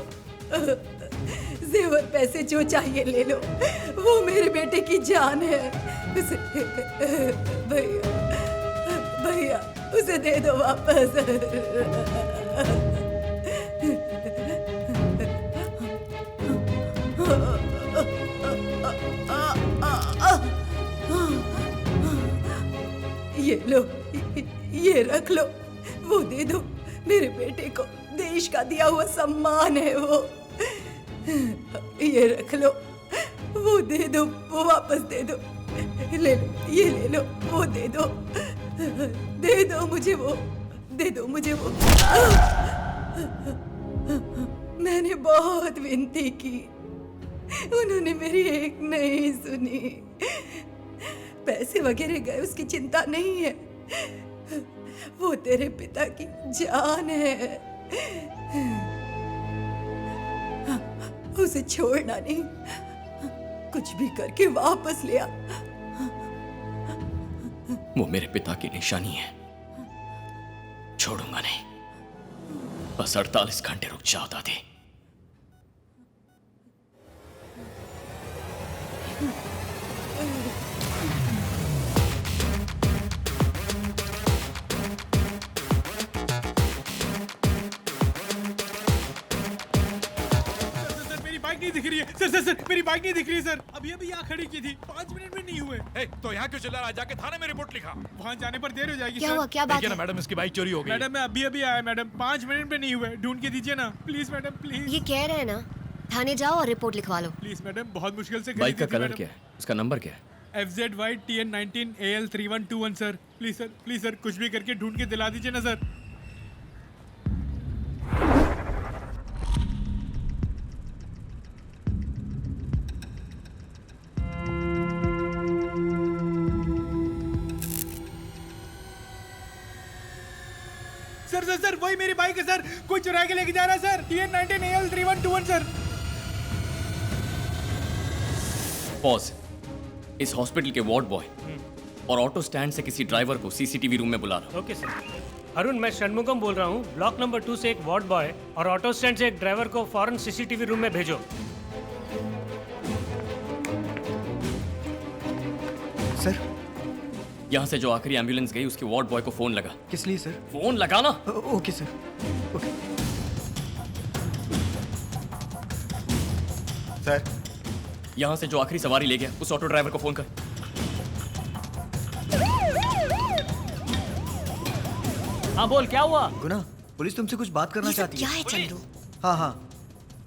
जेवर पैसे जो चाहिए ले लो, वो मेरे बेटे की जान है। उसे भैया, भैया उसे दे दो वापस। ये लो, ये रख लो, वो दे दो। मेरे बेटे को देश का दिया हुआ सम्मान है वो। ये रख लो, वो दे दो, वो वापस दे दो। ले लो, ये ले लो, वो दे दो। दे दो मुझे वो, दे दो मुझे वो। मैंने बहुत विनती की, उन्होंने मेरी एक नहीं सुनी। पैसे वगैरह गए उसकी चिंता नहीं है, वो तेरे पिता की जान है। उसे छोड़ना नहीं, कुछ भी करके वापस ले आ। वो मेरे पिता की निशानी है, छोड़ूंगा नहीं। बस 48 घंटे रुक जाओ दादी। नहीं दिख रही है सर। सर सर मेरी बाइक नहीं दिख रही है सर। अभी अभी यहाँ खड़ी की थी, 5 मिनट भी नहीं हुए। तो यहाँ क्यों चिल्ला रहा है? जाके थाने में रिपोर्ट लिखा। वहाँ जाने पर देर हो जाएगी। क्या सर। हुआ? क्या बात देखिए है? ना मैडम, इसकी बाइक चोरी हो गई। मैडम मैं अभी अभी आया मैडम, 5 मिनट में नहीं हुए, ढूंढ के दीजिए ना प्लीज मैडम प्लीज। ये कह रहे हैं ना, थाने जाओ और रिपोर्ट लिखवा लो। प्लीज मैडम, बहुत मुश्किल से बाइक का कलर क्या है? उसका नंबर क्या है? FZY TN19 AL 3121 sir. Please sir कुछ भी करके ढूंढ के दिला दीजिए ना सर। सर वही मेरी बाइक है सर, कोई चुरा के लेके जा रहा है sir. TN19 AL 3121 sir. Pause. इस हॉस्पिटल के वार्ड बॉय और ऑटो स्टैंड से किसी ड्राइवर को सीसीटीवी रूम में बुला रहा हूं। Okay sir. अरुण, मैं षणमुगम बोल रहा हूँ। ब्लॉक नंबर 2 से एक वार्ड बॉय और ऑटो स्टैंड से एक ड्राइवर को फौरन सीसीटीवी रूम में भेजो। सर, यहाँ से जो आखिरी एम्बुलेंस गई उसके वार्ड बॉय को फोन लगा। किस लिए सर? फोन लगाना। Okay sir. सर, यहाँ से जो आखिरी सवारी ले गया उस ऑटो ड्राइवर को फोन कर। हाँ बोल, क्या हुआ? गुना, पुलिस तुमसे कुछ बात करना चाहती है। क्या है चंदू? हाँ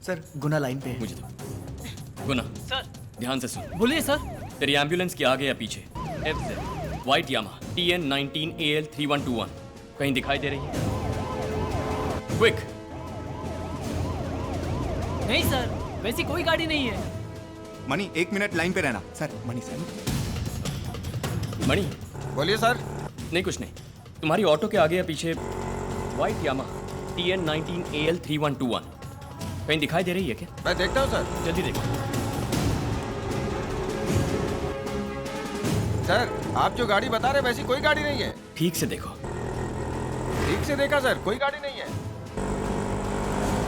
सर, गुना लाइन पे है। मुझे दो। गुना सर, ध्यान से सुन। बोलिए सर। तेरी एम्बुलेंस के आगे या पीछे FZ व्हाइट यामा TN19 AL 3121 कहीं दिखाई दे रही है? क्विक। नहीं सर, वैसी कोई गाड़ी नहीं है। मणि 1 मिनट लाइन पे रहना। सर मणि सर। मणि बोलिए सर। नहीं कुछ नहीं, तुम्हारी ऑटो के आगे या पीछे व्हाइट यामा TN19 AL 3121 कहीं दिखाई दे रही है क्या? मैं देखता हूँ सर। जल्दी देखो। सर, आप जो गाड़ी बता रहे वैसी कोई गाड़ी नहीं है। ठीक से देखो। ठीक से देखा सर, कोई गाड़ी नहीं है।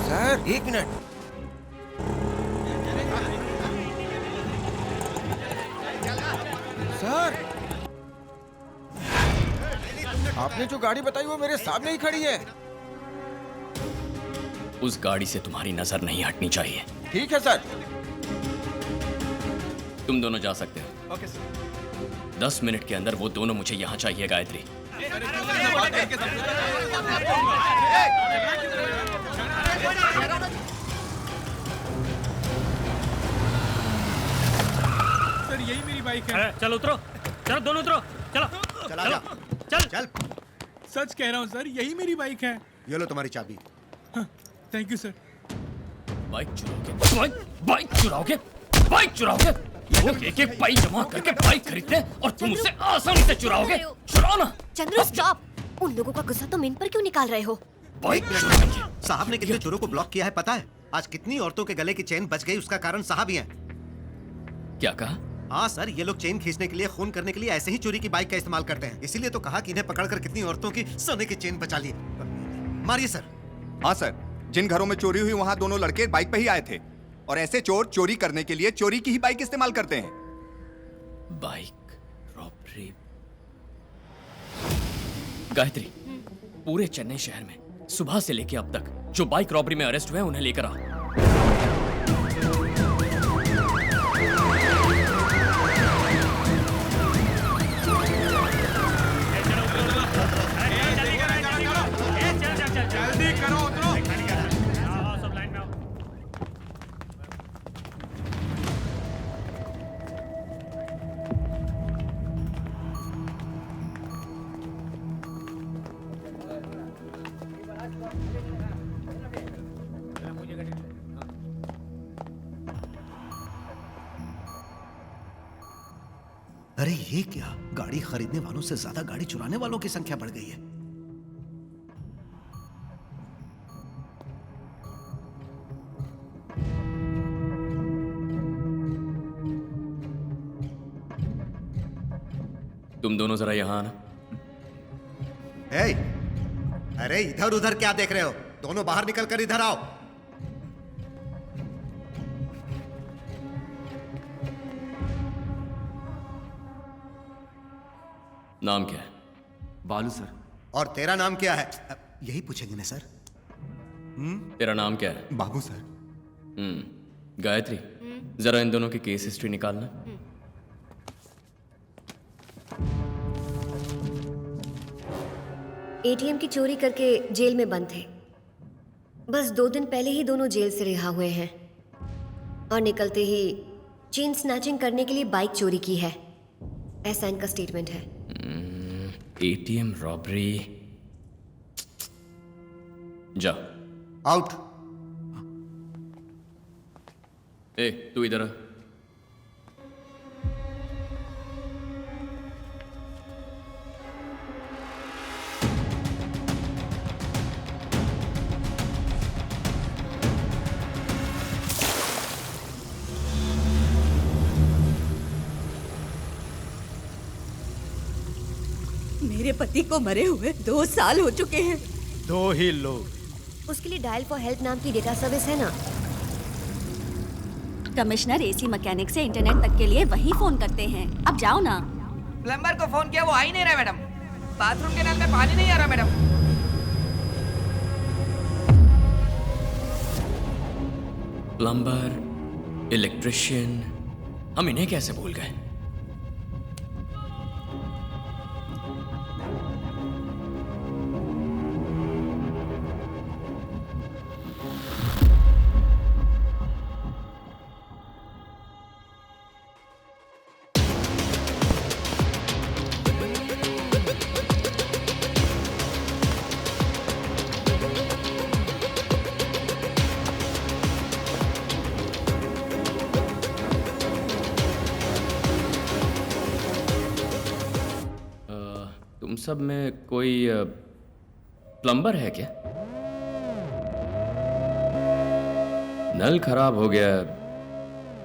Sir 1 minute. सर, आपने जो गाड़ी बताई वो मेरे सामने ही खड़ी है। उस गाड़ी से तुम्हारी नजर नहीं हटनी चाहिए। ठीक है सर। तुम दोनों जा सकते हो। Okay sir. 10 मिनट के अंदर वो दोनों मुझे यहाँ चाहिए, गायत्री। सर यही मेरी बाइक है। चलो उतरो, चलो दोनों उतरो, चलो चला जा। चल। सच कह रहा हूँ सर, यही मेरी बाइक है। ये लो तुम्हारी चाबी। Thank you sir. बाइक चुराओगे? बाइक चुराओगे? बाइक चुराओगे? लोग एक पाई जमा करके बाइक खरीदते हैं और तुम उसे आसानी से चुराओगे? चुराओ ना। चंद्रू स्टॉप। उन लोगों का गुस्सा तुम इन पर क्यों निकाल रहे हो? बाइक साहब ने कितने चोरों को ब्लॉक किया है पता है? आज कितनी औरतों के गले की चेन बच गई उसका कारण साहब ही हैं। क्या कहा? हाँ सर, ये लोग चेन खींचने के लिए, खून करने के लिए ऐसे ही चोरी की बाइक का इस्तेमाल करते हैं। इसीलिए तो कहा कि इन्हें पकड़कर कितनी औरतों की सोने की चेन बचा ली। मारिए सर। हाँ सर, जिन घरों में चोरी हुई वहाँ दोनों लड़के बाइक पे ही आए थे और ऐसे चोर चोरी करने के लिए चोरी की ही बाइक इस्तेमाल करते हैं। Bike robbery. गायत्री, पूरे चेन्नई शहर में सुबह से लेके अब तक जो बाइक रॉबरी में अरेस्ट हुए उन्हें लेकर आओ। जल्दी करो, उतरो। सब लाइन में आओ। अरे ये क्या, गाड़ी खरीदने वालों से ज्यादा गाड़ी चुराने वालों की संख्या बढ़ गई है। तुम दोनों जरा यहाँ आना। ए, अरे इधर उधर क्या देख रहे हो? दोनों बाहर निकल कर इधर आओ। नाम क्या है? बालू सर। और तेरा नाम क्या है? यही पूछेंगे ना सर। तेरा नाम क्या है? बाबू सर। गायत्री, जरा इन दोनों की केस हिस्ट्री निकालना। एटीएम की चोरी करके जेल में बंद थे। बस 2 दिन पहले ही दोनों जेल से रिहा हुए हैं और निकलते ही चेन स्नैचिंग करने के लिए बाइक चोरी की है, ऐसा इनका स्टेटमेंट है। ATM robbery. जा आउट। ए, तू इधर आ। मेरे पति को मरे हुए 2 साल हो चुके हैं। 2 ही लोग। उसके लिए डायल फॉर हेल्प नाम की डेटा सर्विस है ना। कमिश्नर एसी मैकेनिक से इंटरनेट तक के लिए वही फोन करते हैं। अब जाओ ना। प्लम्बर को फोन किया, वो आ ही नहीं रहा मैडम। बाथरूम के नल में पानी नहीं आ रहा मैडम। प्लम्बर, इलेक्ट्रिशियन, हम इन्हें कैसे भूल गए? तुम सब में कोई प्लम्बर है क्या? नल खराब हो गया,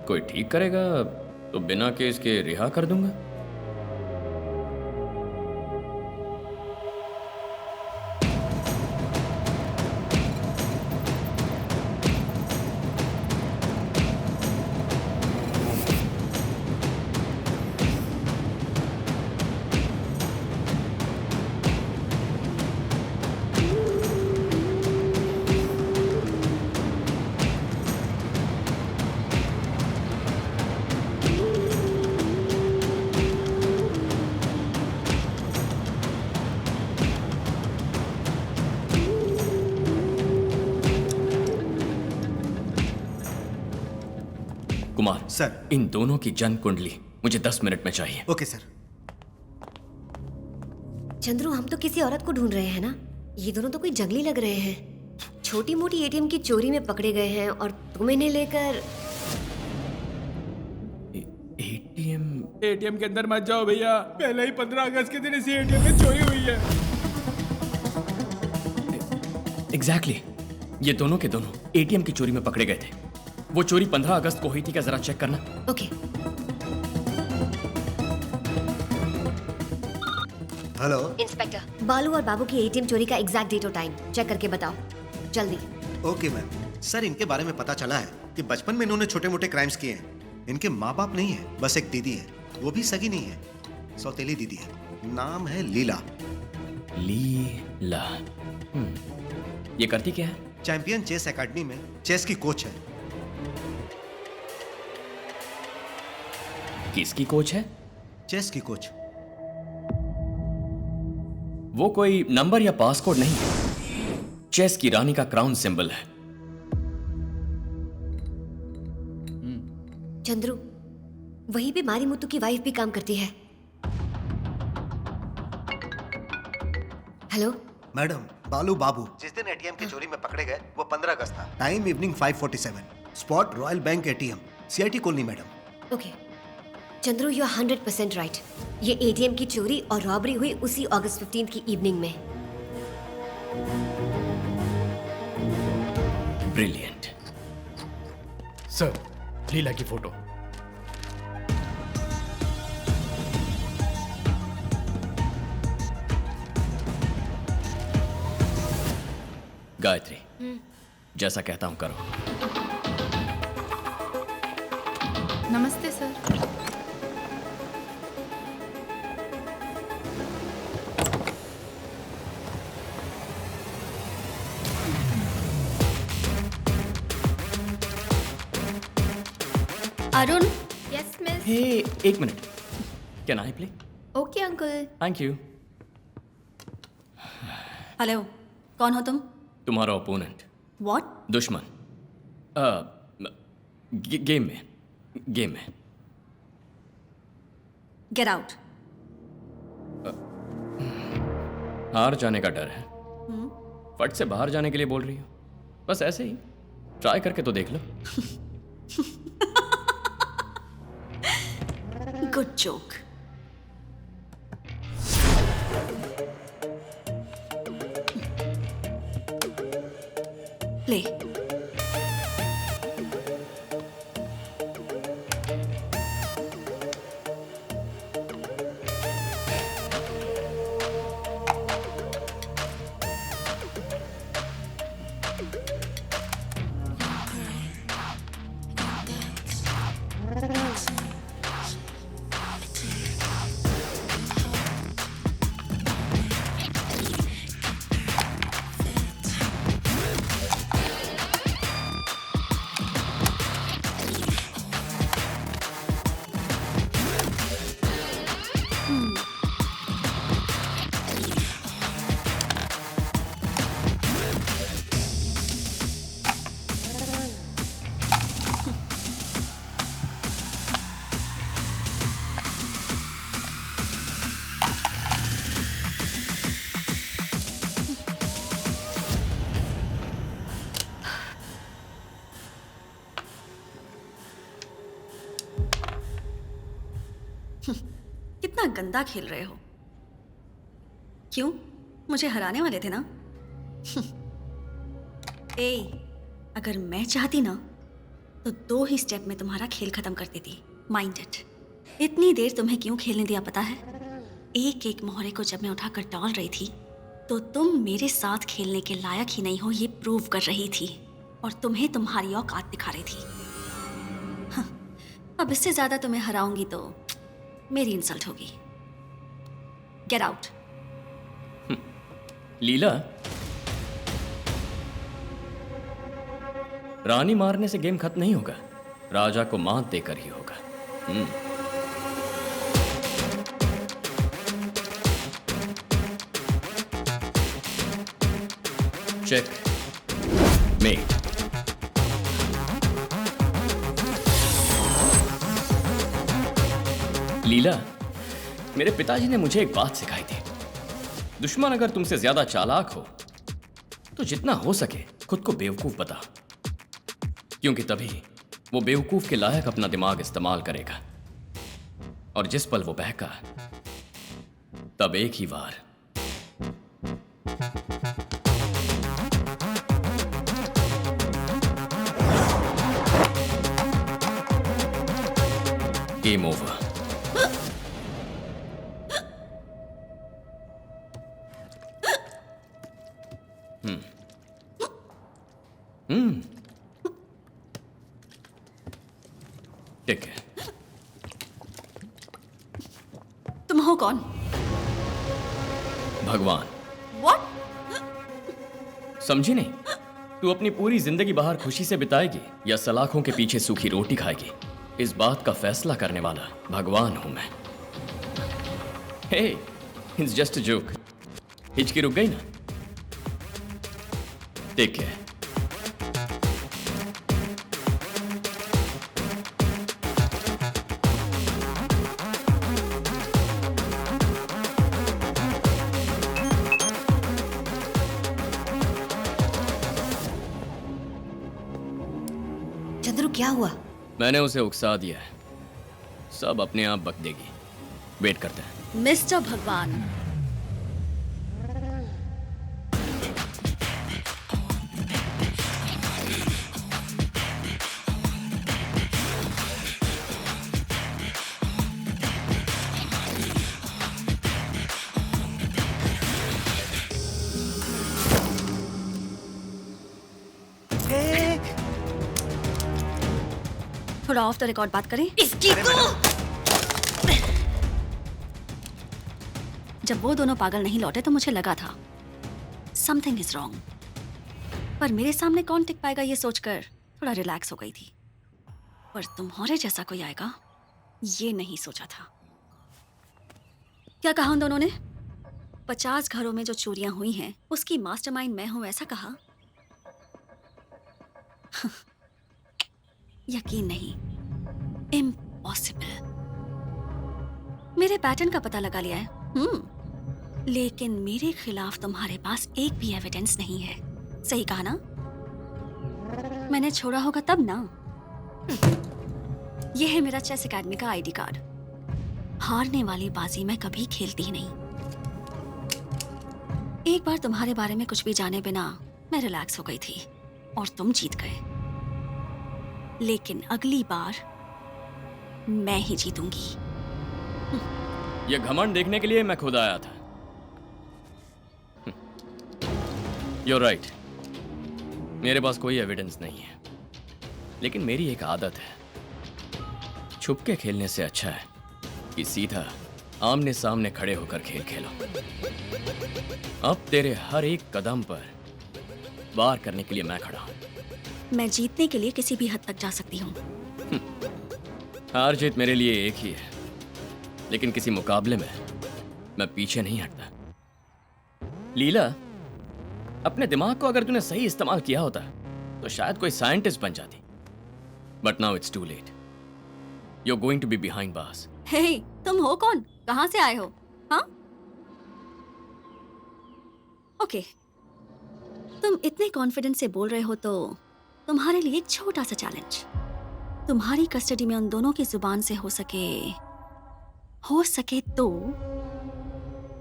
कोई ठीक करेगा तो बिना केस के रिहा कर दूंगा। कुमार सर, इन दोनों की जन्म कुंडली मुझे 10 मिनट में चाहिए। Okay sir. चंद्रू, हम तो किसी औरत को ढूंढ रहे हैं ना। ये दोनों तो कोई जंगली लग रहे हैं। छोटी मोटी एटीएम की चोरी में पकड़े गए हैं और तुम इन्हें लेकर एटीएम के अंदर मत जाओ भैया। पहले ही 15 अगस्त के दिन इसी एटीएम में चोरी हुई है। एग्जैक्टली ये दोनों के दोनों एटीएम की चोरी में पकड़े गए थे। वो चोरी 15 अगस्त को हुई थी क्या? जरा चेक करना। ओके। हेलो इंस्पेक्टर, बालू और बाबू की एटीएम चोरी का एग्जैक्ट डेट और टाइम चेक करके बताओ जल्दी। Okay ma'am. सर, इनके बारे में पता चला है कि बचपन में इन्होंने छोटे मोटे क्राइम्स किए हैं। इनके माँ बाप नहीं है, बस एक दीदी है, वो भी सगी नहीं है, सौतेली दीदी है। नाम है लीला। लीला। ये करती क्या है? चैंपियन चेस एकेडमी में चेस की कोच है। किसकी कोच है? चेस की कोच। वो कोई नंबर या पासकोड नहीं है, चेस की रानी का क्राउन सिंबल है। चंद्रू, वहीं पे मारी मुत्तू की वाइफ भी काम करती है। हेलो मैडम, बालू बाबू जिस दिन एटीएम की चोरी में पकड़े गए वो 15 अगस्त था। Time evening 5:47। Spot royal bank ATM, CIT colony madam. Okay Chandru, you are 100% right. ये एटीएम की चोरी और रॉबरी हुई उसी अगस्त 15 की इवनिंग में। ब्रिलियंट। सर, लीला की फोटो। गायत्री, जैसा कहता हूं करो। नमस्ते sir. Arun. Yes miss. Hey, एक minute. Can I play? Okay uncle. Thank you. Hello, कौन हो तुम? तुम्हारा ओपोनेंट। व्हाट? दुश्मन। गेम में। Get out. हार जाने का डर है। फट से बाहर जाने के लिए बोल रही हो? बस ऐसे ही ट्राई करके तो देख लो। Good joke. प्ले। कितना गंदा खेल रहे हो। क्यों? मुझे हराने वाले थे ना? ए, अगर मैं चाहती ना तो 2 ही स्टेप में तुम्हारा खेल खत्म कर देती। Mind it. इतनी देर तुम्हें क्यों खेलने दिया पता है? एक एक मोहरे को जब मैं उठाकर डाल रही थी तो तुम मेरे साथ खेलने के लायक ही नहीं हो ये प्रूव कर रही थी और तुम्हें तुम्हारी औकात दिखा रही थी। हाँ, अब इससे ज्यादा तुम्हें हराऊंगी तो मेरी इंसल्ट होगी। Get out. लीला, रानी मारने से गेम खत्म नहीं होगा, राजा को मात देकर ही होगा। Check met. लीला, मेरे पिताजी ने मुझे एक बात सिखाई थी। दुश्मन अगर तुमसे ज्यादा चालाक हो तो जितना हो सके खुद को बेवकूफ बता, क्योंकि तभी वो बेवकूफ के लायक अपना दिमाग इस्तेमाल करेगा और जिस पल वो बहका तब एक ही वार। Game over. ठीक है। तुम हो कौन? भगवान। What? समझी नहीं? तू अपनी पूरी जिंदगी बाहर खुशी से बिताएगी या सलाखों के पीछे सूखी रोटी खाएगी, इस बात का फैसला करने वाला भगवान हूं मैं। हे, इट्स जस्ट अ जोक। हिचकी रुक गई ना? ठीक है। चंद्रू, क्या हुआ? मैंने उसे उकसा दिया है, सब अपने आप बक देगी। वेट करते हैं। मिस्टर भगवान, थोड़ा ऑफ द रिकॉर्ड बात करें। इसकी जब वो दोनों पागल नहीं लौटे तो मुझे लगा था समथिंग इज रॉन्ग, पर मेरे सामने कौन टिक पाएगा ये सोचकर थोड़ा रिलैक्स हो गई थी। पर तुम्हारे जैसा कोई आएगा ये नहीं सोचा था। क्या कहा उन दोनों ने? 50 घरों में जो चोरियां हुई हैं उसकी मास्टरमाइंड मैं हूं, ऐसा कहा? यकीन नहीं, इम्पॉसिबल। मेरे पैटर्न का पता लगा लिया है। लेकिन मेरे खिलाफ तुम्हारे पास एक भी एविडेंस नहीं है। सही कहा ना? मैंने छोड़ा होगा तब ना। यह है मेरा चेस एकेडमी का आईडी कार्ड। हारने वाली बाजी मैं कभी खेलती ही नहीं। एक बार तुम्हारे बारे में कुछ भी जाने बिना मैं रिलैक्स हो गई थी और तुम जीत गए। लेकिन अगली बार मैं ही जीतूंगी। ये घमंड देखने के लिए मैं खुद आया था। You're right. मेरे पास कोई एविडेंस नहीं है, लेकिन मेरी एक आदत है। छुप के खेलने से अच्छा है कि सीधा आमने सामने खड़े होकर खेल खेलो। अब तेरे हर एक कदम पर वार करने के लिए मैं खड़ा हूं। मैं जीतने के लिए किसी भी हद तक जा सकती हूँ। हार जीत मेरे लिए एक ही है, लेकिन किसी मुकाबले में मैं पीछे नहीं हटता। लीला, अपने दिमाग को अगर तूने सही इस्तेमाल किया होता तो शायद कोई साइंटिस्ट बन जाती। But now it's too late. You are going to be behind bars. Hey, तुम हो कौन? कहाँ से आए हो? हाँ? ओके, तुम इतने कॉन्फिडेंस से बोल रहे हो तो तुम्हारे लिए एक छोटा सा चैलेंज। तुम्हारी कस्टडी में उन दोनों की जुबान से हो सके तो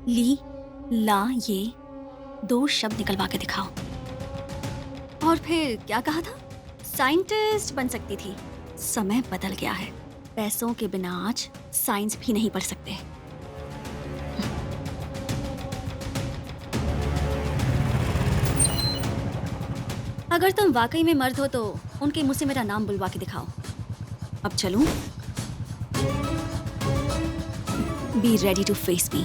ली ला ये 2 शब्द निकलवा के दिखाओ। और फिर क्या कहा था? साइंटिस्ट बन सकती थी। समय बदल गया है। पैसों के बिना आज साइंस भी नहीं पढ़ सकते। अगर तुम वाकई में मर्द हो तो उनके मुंह से मेरा नाम बुलवा के दिखाओ। अब चलूं? Be ready to face me.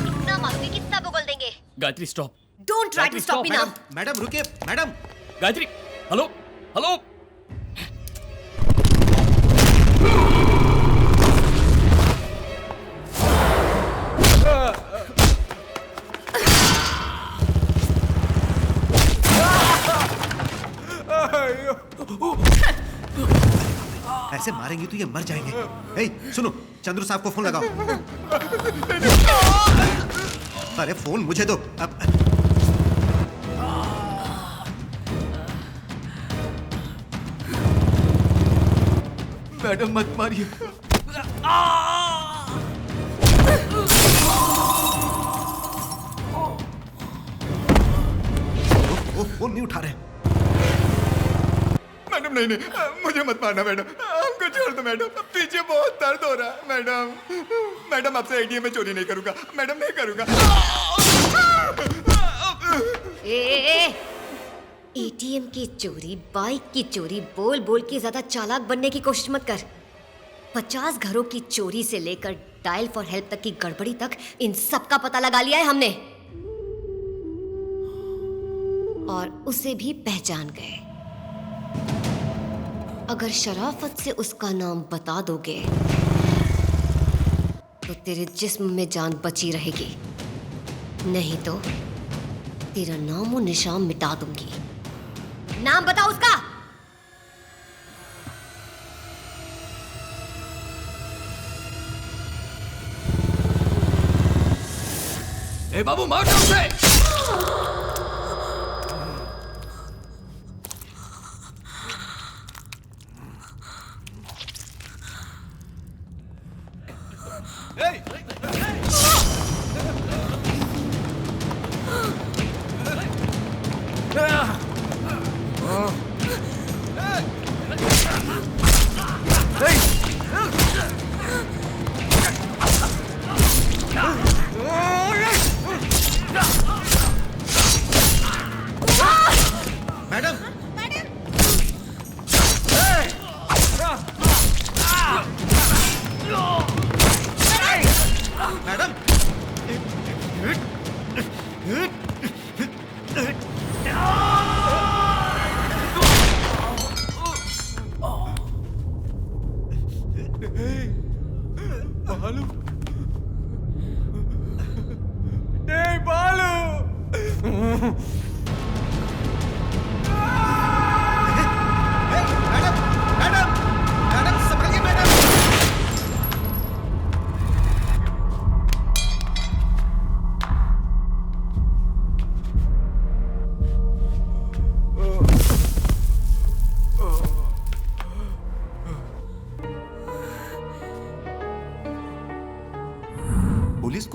इतना मालूम है कि सब उगल देंगे। Gayatri stop. Don't try to stop me now. Madam रुकिए, मैडम। Gayatri, hello hello. ऐसे मारेंगे तो ये मर जाएंगे। ए, सुनो, चंद्रू साहब को फोन लगाओ। अरे फोन मुझे दो। अब मैडम मत मारिए। वो फोन नहीं उठा रहे। मैडम नहीं, मुझे मत मारना मैडम, हमको छोड़ दो मैडम, पीछे बहुत दर्द हो रहा है मैडम। मैडम आपसे एटीएम में चोरी नहीं करूंगा मैडम, नहीं करूंगा। एटीएम की चोरी, बाइक की चोरी, बोल बोल के ज्यादा चालाक बनने की कोशिश मत कर। 50 घरों की चोरी से लेकर डायल फॉर हेल्प तक की गड़बड़ी तक इन सब का पता लगा लिया है हमने, और उसे भी पहचान गए। अगर शराफत से उसका नाम बता दोगे तो तेरे जिस्म में जान बची रहेगी, नहीं तो तेरा नामो निशान मिटा दूंगी। नाम बता उसका। ए बाबू, मार दो उसे। मैडम, मैडम,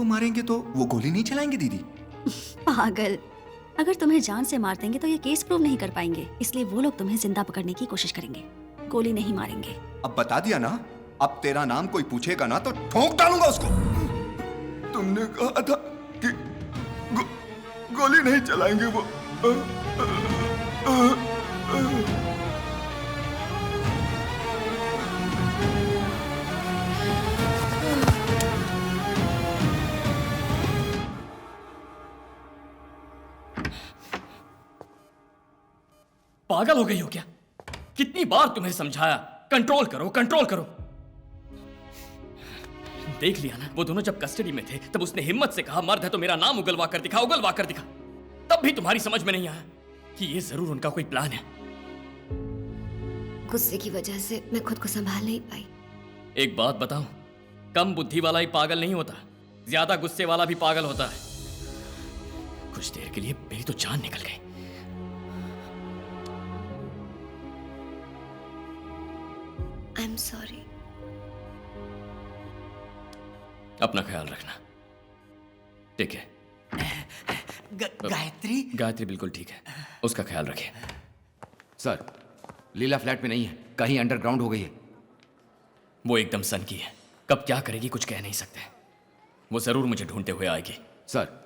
को मारेंगे तो वो गोली नहीं चलाएंगे दीदी? पागल, अगर तुम्हें जान से मार देंगे तो ये केस प्रूव नहीं कर पाएंगे, इसलिए वो लोग तुम्हें जिंदा पकड़ने की कोशिश करेंगे, गोली नहीं मारेंगे। अब बता दिया ना, अब तेरा नाम कोई पूछेगा ना तो ठोक डालूंगा उसको। तुमने कहा था कि गोली नहीं चलाएंगे वो। पागल हो गई हो क्या? कितनी बार तुम्हें समझाया, कंट्रोल करो कंट्रोल करो। देख लिया ना, वो दोनों जब कस्टडी में थे तब उसने हिम्मत से कहा मर्द है तो मेरा नाम उगलवा कर दिखा, उगलवा कर दिखा। तब भी तुम्हारी समझ में नहीं आया कि ये जरूर उनका कोई प्लान है। गुस्से की वजह से मैं खुद को संभाल नहीं पाई। एक बात बताऊं, कम बुद्धि वाला ही पागल नहीं होता, ज्यादा गुस्से वाला भी पागल होता है। कुछ देर के लिए मेरी तो जान निकल गई। I'm sorry. अपना ख्याल रखना, ठीक है? गायत्री? गायत्री बिल्कुल ठीक है, उसका ख्याल रखिए। सर, लीला फ्लैट में नहीं है, कहीं अंडरग्राउंड हो गई है। वो एकदम सन की है, कब क्या करेगी कुछ कह नहीं सकते। वो जरूर मुझे ढूंढते हुए आएगी। सर,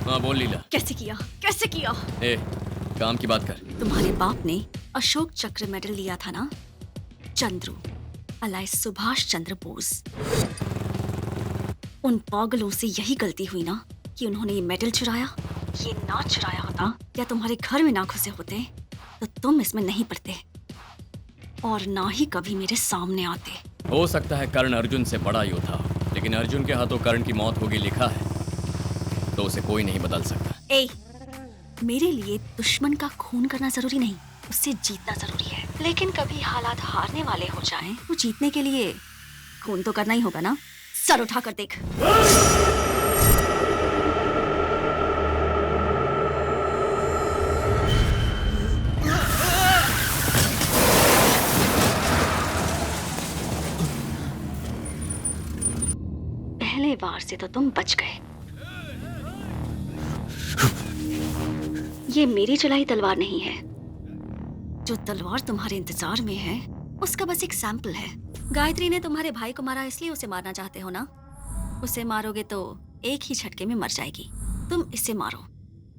हाँ बोल लीला। कैसे किया, कैसे किया? ए, काम की बात कर। तुम्हारे बाप ने अशोक चक्र मेडल लिया था ना, चंद्रू अलाय सुभाष चंद्र बोस। उन पागलों से यही गलती हुई ना कि उन्होंने ये मेडल चुराया। ये ना चुराया होता या तुम्हारे घर में ना घुसे होते तो तुम इसमें नहीं पड़ते और ना ही कभी मेरे सामने आते। हो सकता है कर्ण अर्जुन से बड़ा योद्धा हो, लेकिन अर्जुन के हाथों कर्ण की मौत होगी लिखा है तो उसे कोई नहीं बदल सकता। ए, मेरे लिए दुश्मन का खून करना जरूरी नहीं, उससे जीतना जरूरी है। लेकिन कभी हालात हारने वाले हो जाएं, तो जीतने के लिए खून तो करना ही होगा ना। सर उठा कर देख। पहले बार से तो तुम बच गए। ये मेरी चलाई तलवार नहीं है। जो तलवार तुम्हारे इंतजार में है उसका बस एक सैंपल है। गायत्री ने तुम्हारे भाई को मारा इसलिए उसे मारना चाहते हो ना। उसे मारोगे तो एक ही झटके में मर जाएगी। तुम इसे मारो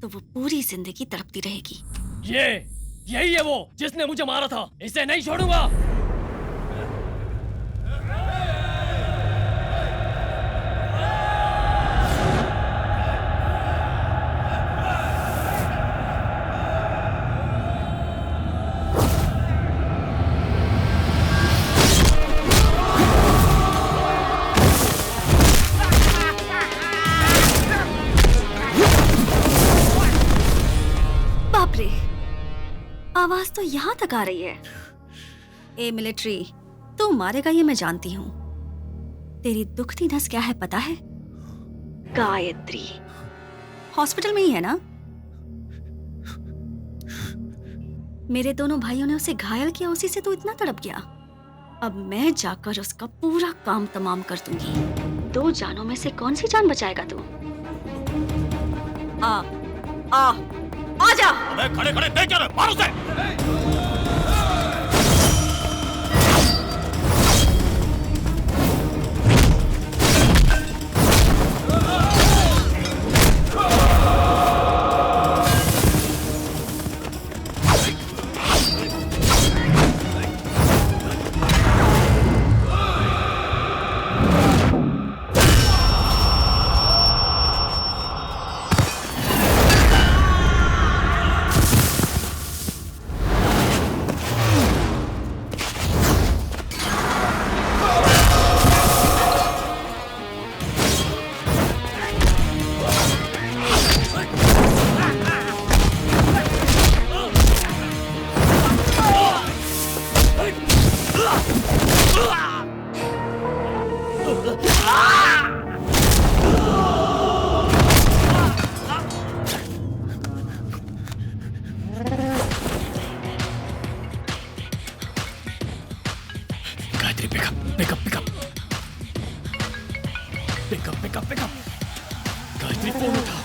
तो वो पूरी जिंदगी तड़पती रहेगी। यही है वो जिसने मुझे मारा था। इसे नहीं छोड़ूंगा। आवाज तो यहाँ तक आ रही है। ए मिलिट्री, तू मारेगा ये मैं जानती हूँ। तेरी दुखती नस क्या है पता है? गायत्री। हॉस्पिटल में ही है ना? मेरे दोनों भाइयों ने उसे घायल किया, उसी से तू इतना तड़प गया। अब मैं जाकर उसका पूरा काम तमाम कर दूंगी। 2 जानों में से कौन सी जान बचाएगा तू? आजा। अबे खड़े खड़े देख क्या रहे? मारो उसे। Pickup pickup pickup. Gayatri phone उठा।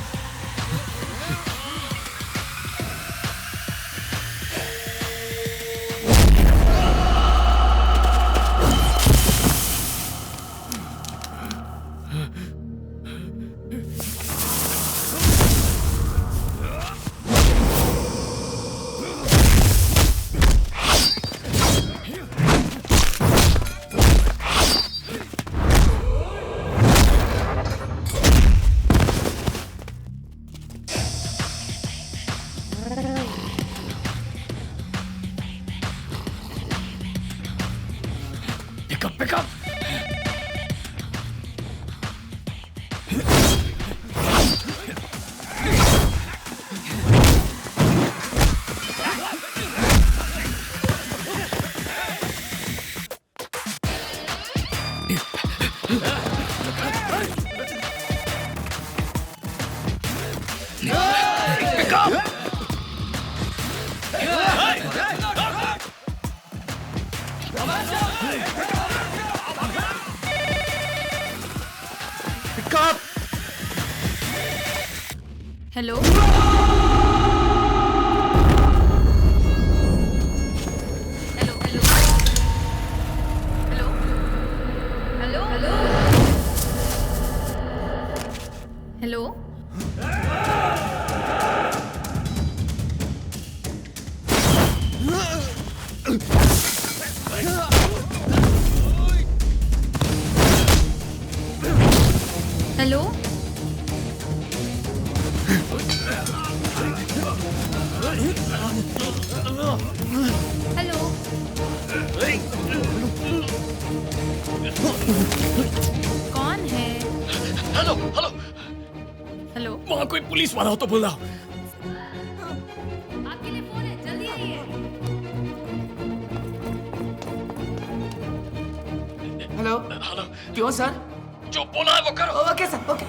Hello hello hello hello hello hello hello hello hello कौन है? हेलो हेलो हेलो वहाँ कोई पुलिस वाला हो तो बुलाओ। आपके लिए फोन है, जल्दी आइए। हेलो हेलो क्यों सर? जो बोला है वो करो। Okay sir okay.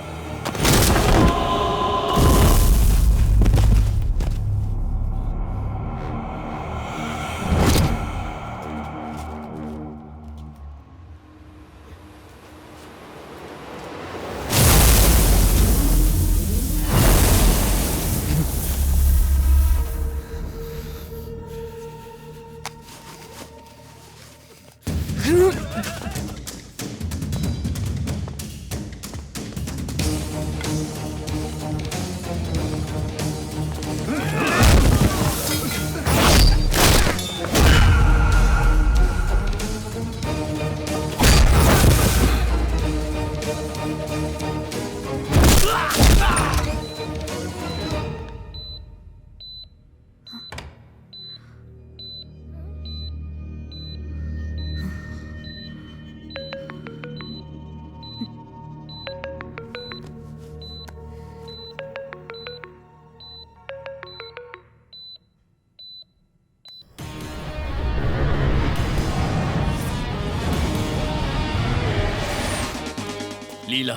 लीला,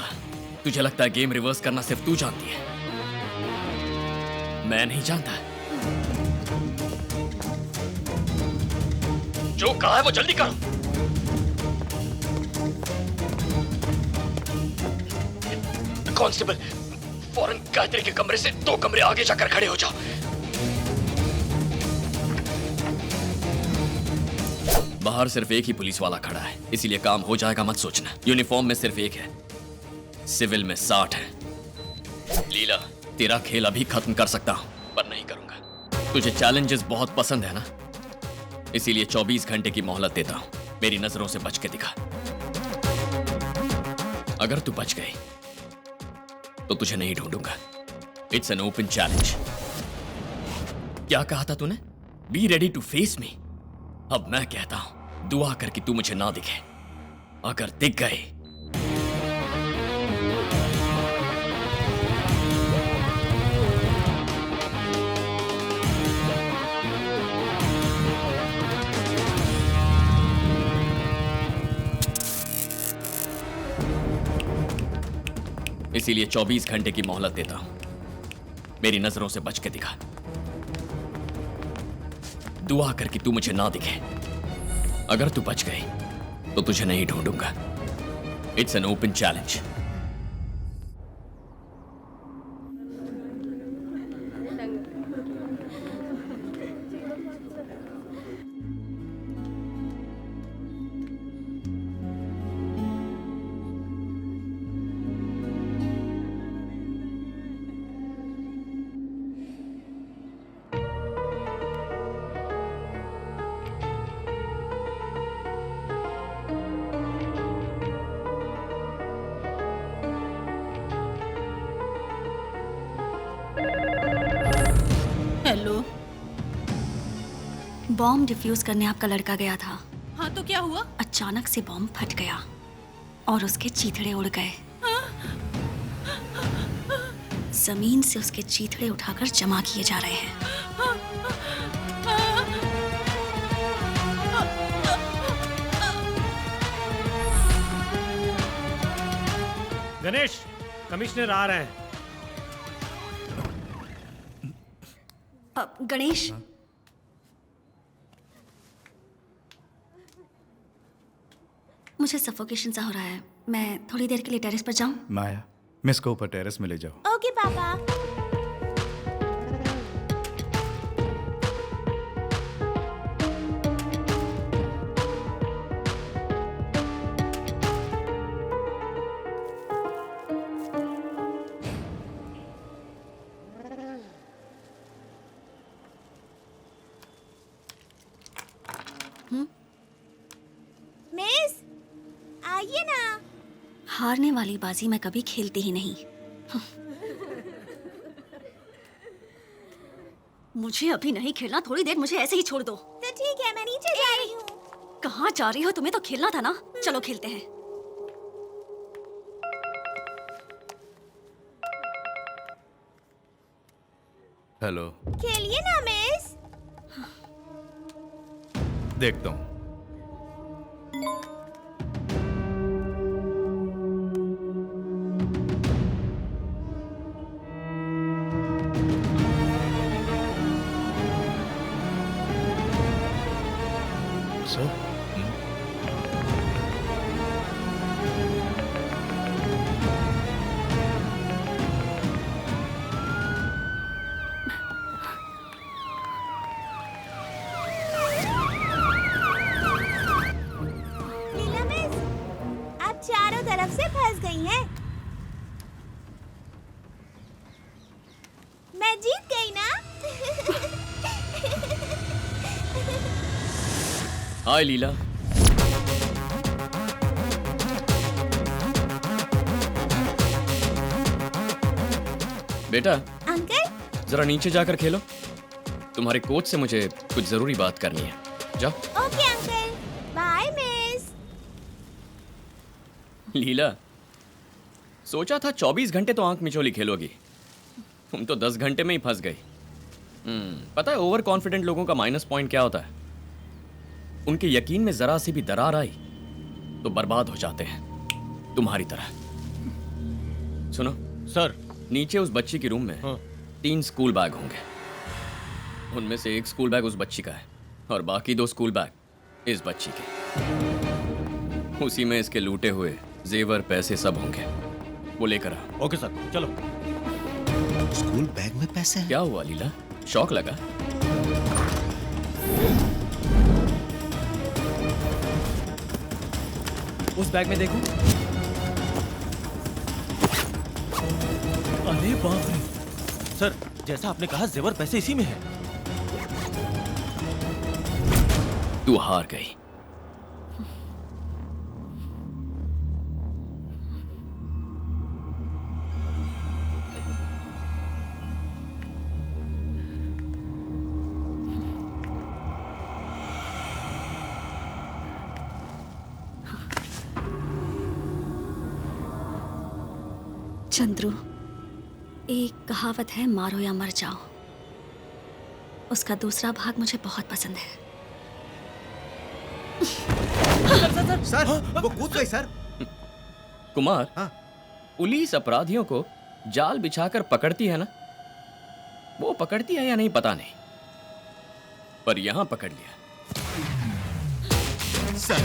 तुझे लगता है गेम रिवर्स करना सिर्फ तू जानती है, मैं नहीं जानता। जो कहा है वो जल्दी करो। कांस्टेबल, फौरन गायत्री के कमरे से 2 कमरे आगे जाकर खड़े हो जाओ। बाहर सिर्फ एक ही पुलिस वाला खड़ा है, इसीलिए काम हो जाएगा, मत सोचना। यूनिफॉर्म में सिर्फ एक है, सिविल में 60 है। लीला, तेरा खेल अभी खत्म कर सकता हूं, पर नहीं करूंगा। तुझे चैलेंजेस बहुत पसंद है ना, इसीलिए 24 घंटे की मोहलत देता हूं। मेरी नजरों से बच के दिखा। अगर तू बच गई तो तुझे नहीं ढूंढूंगा। It's an open challenge. क्या कहा था तूने? Be ready to face me. अब मैं कहता हूं, दुआ कर कि तू मुझे ना दिखे। अगर दिख गए इसीलिए 24 घंटे की मोहलत देता हूं। मेरी नजरों से बच के दिखा। दुआ कर कि तू मुझे ना दिखे। अगर तू बच गई तो तुझे नहीं ढूंढूंगा। It's an open challenge. Bomb defuse करने आपका लड़का गया था। हाँ तो क्या हुआ? अचानक से बॉम्ब फट गया और उसके चीथड़े उड़ गए। जमीन से उसके चीथड़े उठाकर जमा किए जा रहे हैं। गणेश, कमिश्नर आ रहे हैं। गणेश, मुझे सफोकेशन सा हो रहा है। मैं थोड़ी देर के लिए टेरेस पर जाऊं? माया, मिस को ऊपर टेरेस में ले जाओ। ओके पापा। मिस, आइए ना। हारने वाली बाजी मैं कभी खेलती ही नहीं। मुझे अभी नहीं खेलना, थोड़ी देर मुझे ऐसे ही छोड़ दो। तो ठीक है, मैं नीचे जा रही हूँ। कहाँ जा रही हो? तुम्हें तो खेलना था ना। चलो खेलते हैं। हेलो, खेलिए ना मिस। देखता हूँ। सर, लीला मिस, आप चारों तरफ से फंस गई हैं। मैं जीत गई ना। हाय लीला। बेटा, अंकल। जरा नीचे जाकर खेलो। तुम्हारे कोच से मुझे कुछ जरूरी बात करनी है। जाओ। Okay uncle, bye miss. Leela, सोचा था 24 घंटे तो आंख मिचोली खेलोगी, तुम तो 10 घंटे में ही फंस गई। पता है ओवर कॉन्फिडेंट लोगों का माइनस पॉइंट क्या होता है? उनके यकीन में जरा सी भी दरार आई तो बर्बाद हो जाते हैं, तुम्हारी तरह। सुनो सर, नीचे उस बच्ची की रूम में 3 स्कूल बैग होंगे। उनमें से एक स्कूल बैग उस बच्ची का है और बाकी 2 स्कूल बैग इस बच्ची के। उसी में इसके लूटे हुए जेवर, पैसे सब होंगे। वो लेकर आ। ओके सर, चलो। स्कूल बैग में पैसे हैं? क्या हुआ लीला, शौक लगा? उस बैग में देखो। अरे बाप रे! सर, जैसा आपने कहा जेवर पैसे इसी में है। तू हार गई। चंद्रू, एक कहावत है, मारो या मर जाओ। उसका दूसरा भाग मुझे बहुत पसंद है। सर, वो कूद गई सर। कुमार, पुलिस अपराधियों को जाल बिछाकर पकड़ती है ना, वो पकड़ती है या नहीं पता नहीं, पर यहां पकड़ लिया। सर,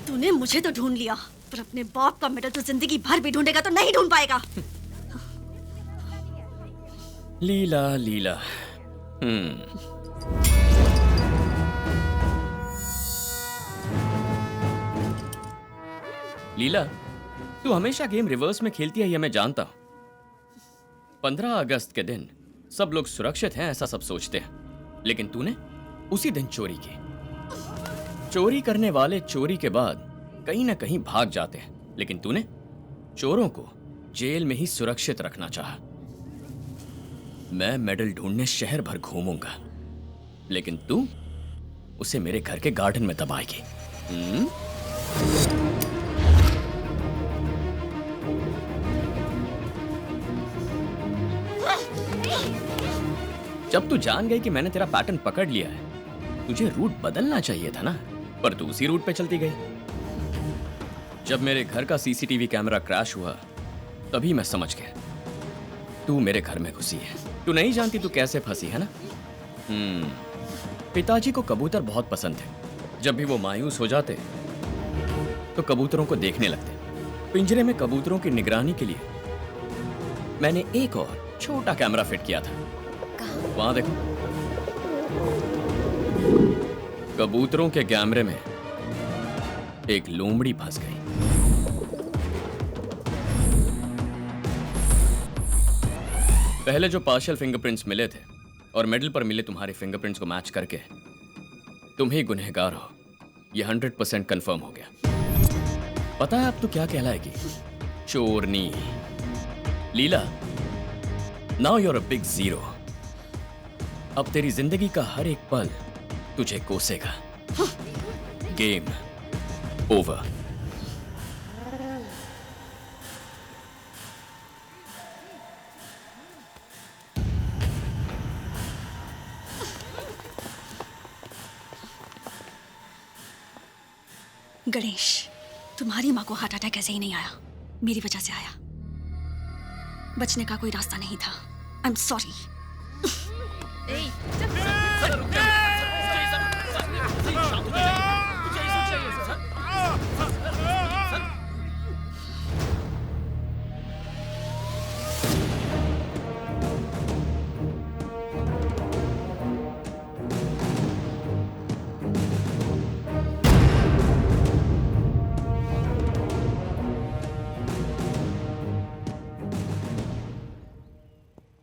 तूने मुझे तो ढूंढ लिया, पर अपने बाप का मेडल तो जिंदगी भर भी ढूंढेगा तो नहीं ढूंढ पाएगा। लीला लीला। लीला, तू हमेशा गेम रिवर्स में खेलती है, यह मैं जानता हूं। 15 अगस्त के दिन सब लोग सुरक्षित हैं ऐसा सब सोचते हैं, लेकिन तूने उसी दिन चोरी की। चोरी करने वाले चोरी के बाद कहीं ना कहीं भाग जाते हैं, लेकिन तूने चोरों को जेल में ही सुरक्षित रखना चाहा। मैं मेडल ढूंढने शहर भर घूमूंगा, लेकिन तू उसे मेरे घर के गार्डन में दबाएगी। जब तू जान गई कि मैंने तेरा पैटर्न पकड़ लिया है, तुझे रूट बदलना चाहिए था ना, पर तू उसी रूट पे चलती गई। जब मेरे घर का सीसीटीवी कैमरा क्रैश हुआ, तभी मैं समझ गया तू मेरे घर में घुसी है। तू नहीं जानती तू कैसे फंसी है ना। पिताजी को कबूतर बहुत पसंद थे। जब भी वो मायूस हो जाते तो कबूतरों को देखने लगते। पिंजरे में कबूतरों की निगरानी के लिए मैंने एक और छोटा कैमरा फिट किया था। वहां देखो, कबूतरों के कैमरे में एक लोमड़ी फंस गई। पहले जो पार्शियल फिंगरप्रिंट्स मिले थे और मेडल पर मिले तुम्हारे फिंगरप्रिंट्स को मैच करके तुम ही गुनहगार हो, यह 100% कंफर्म हो गया। पता है अब तू क्या कहलाएगी? चोरनी। Leela, now you are a big zero. अब तेरी जिंदगी का हर एक पल तुझे कोसेगा। Game over. गणेश, तुम्हारी माँ को हार्ट अटैक ऐसे ही नहीं आया, मेरी वजह से आया। बचने का कोई रास्ता नहीं था। I am sorry.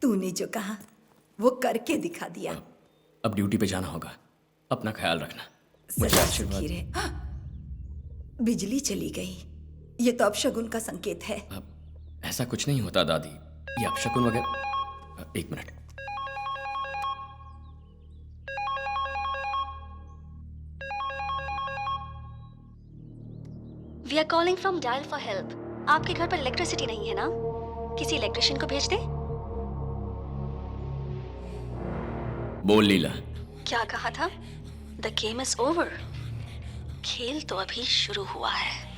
तूने जो कहा वो करके दिखा दिया। अब ड्यूटी पे जाना होगा, अपना ख्याल रखना। सदा सुखी रहे। हाँ, बिजली चली गई, ये तो अपशगुन का संकेत है। ऐसा कुछ नहीं होता दादी, ये अपशकुन वगैरह। एक minute. We are calling from dial for help. आपके घर पर इलेक्ट्रिसिटी नहीं है ना? किसी इलेक्ट्रिशियन को भेज दे। बोल लीला। क्या कहा था? The game is over. खेल तो अभी शुरू हुआ है।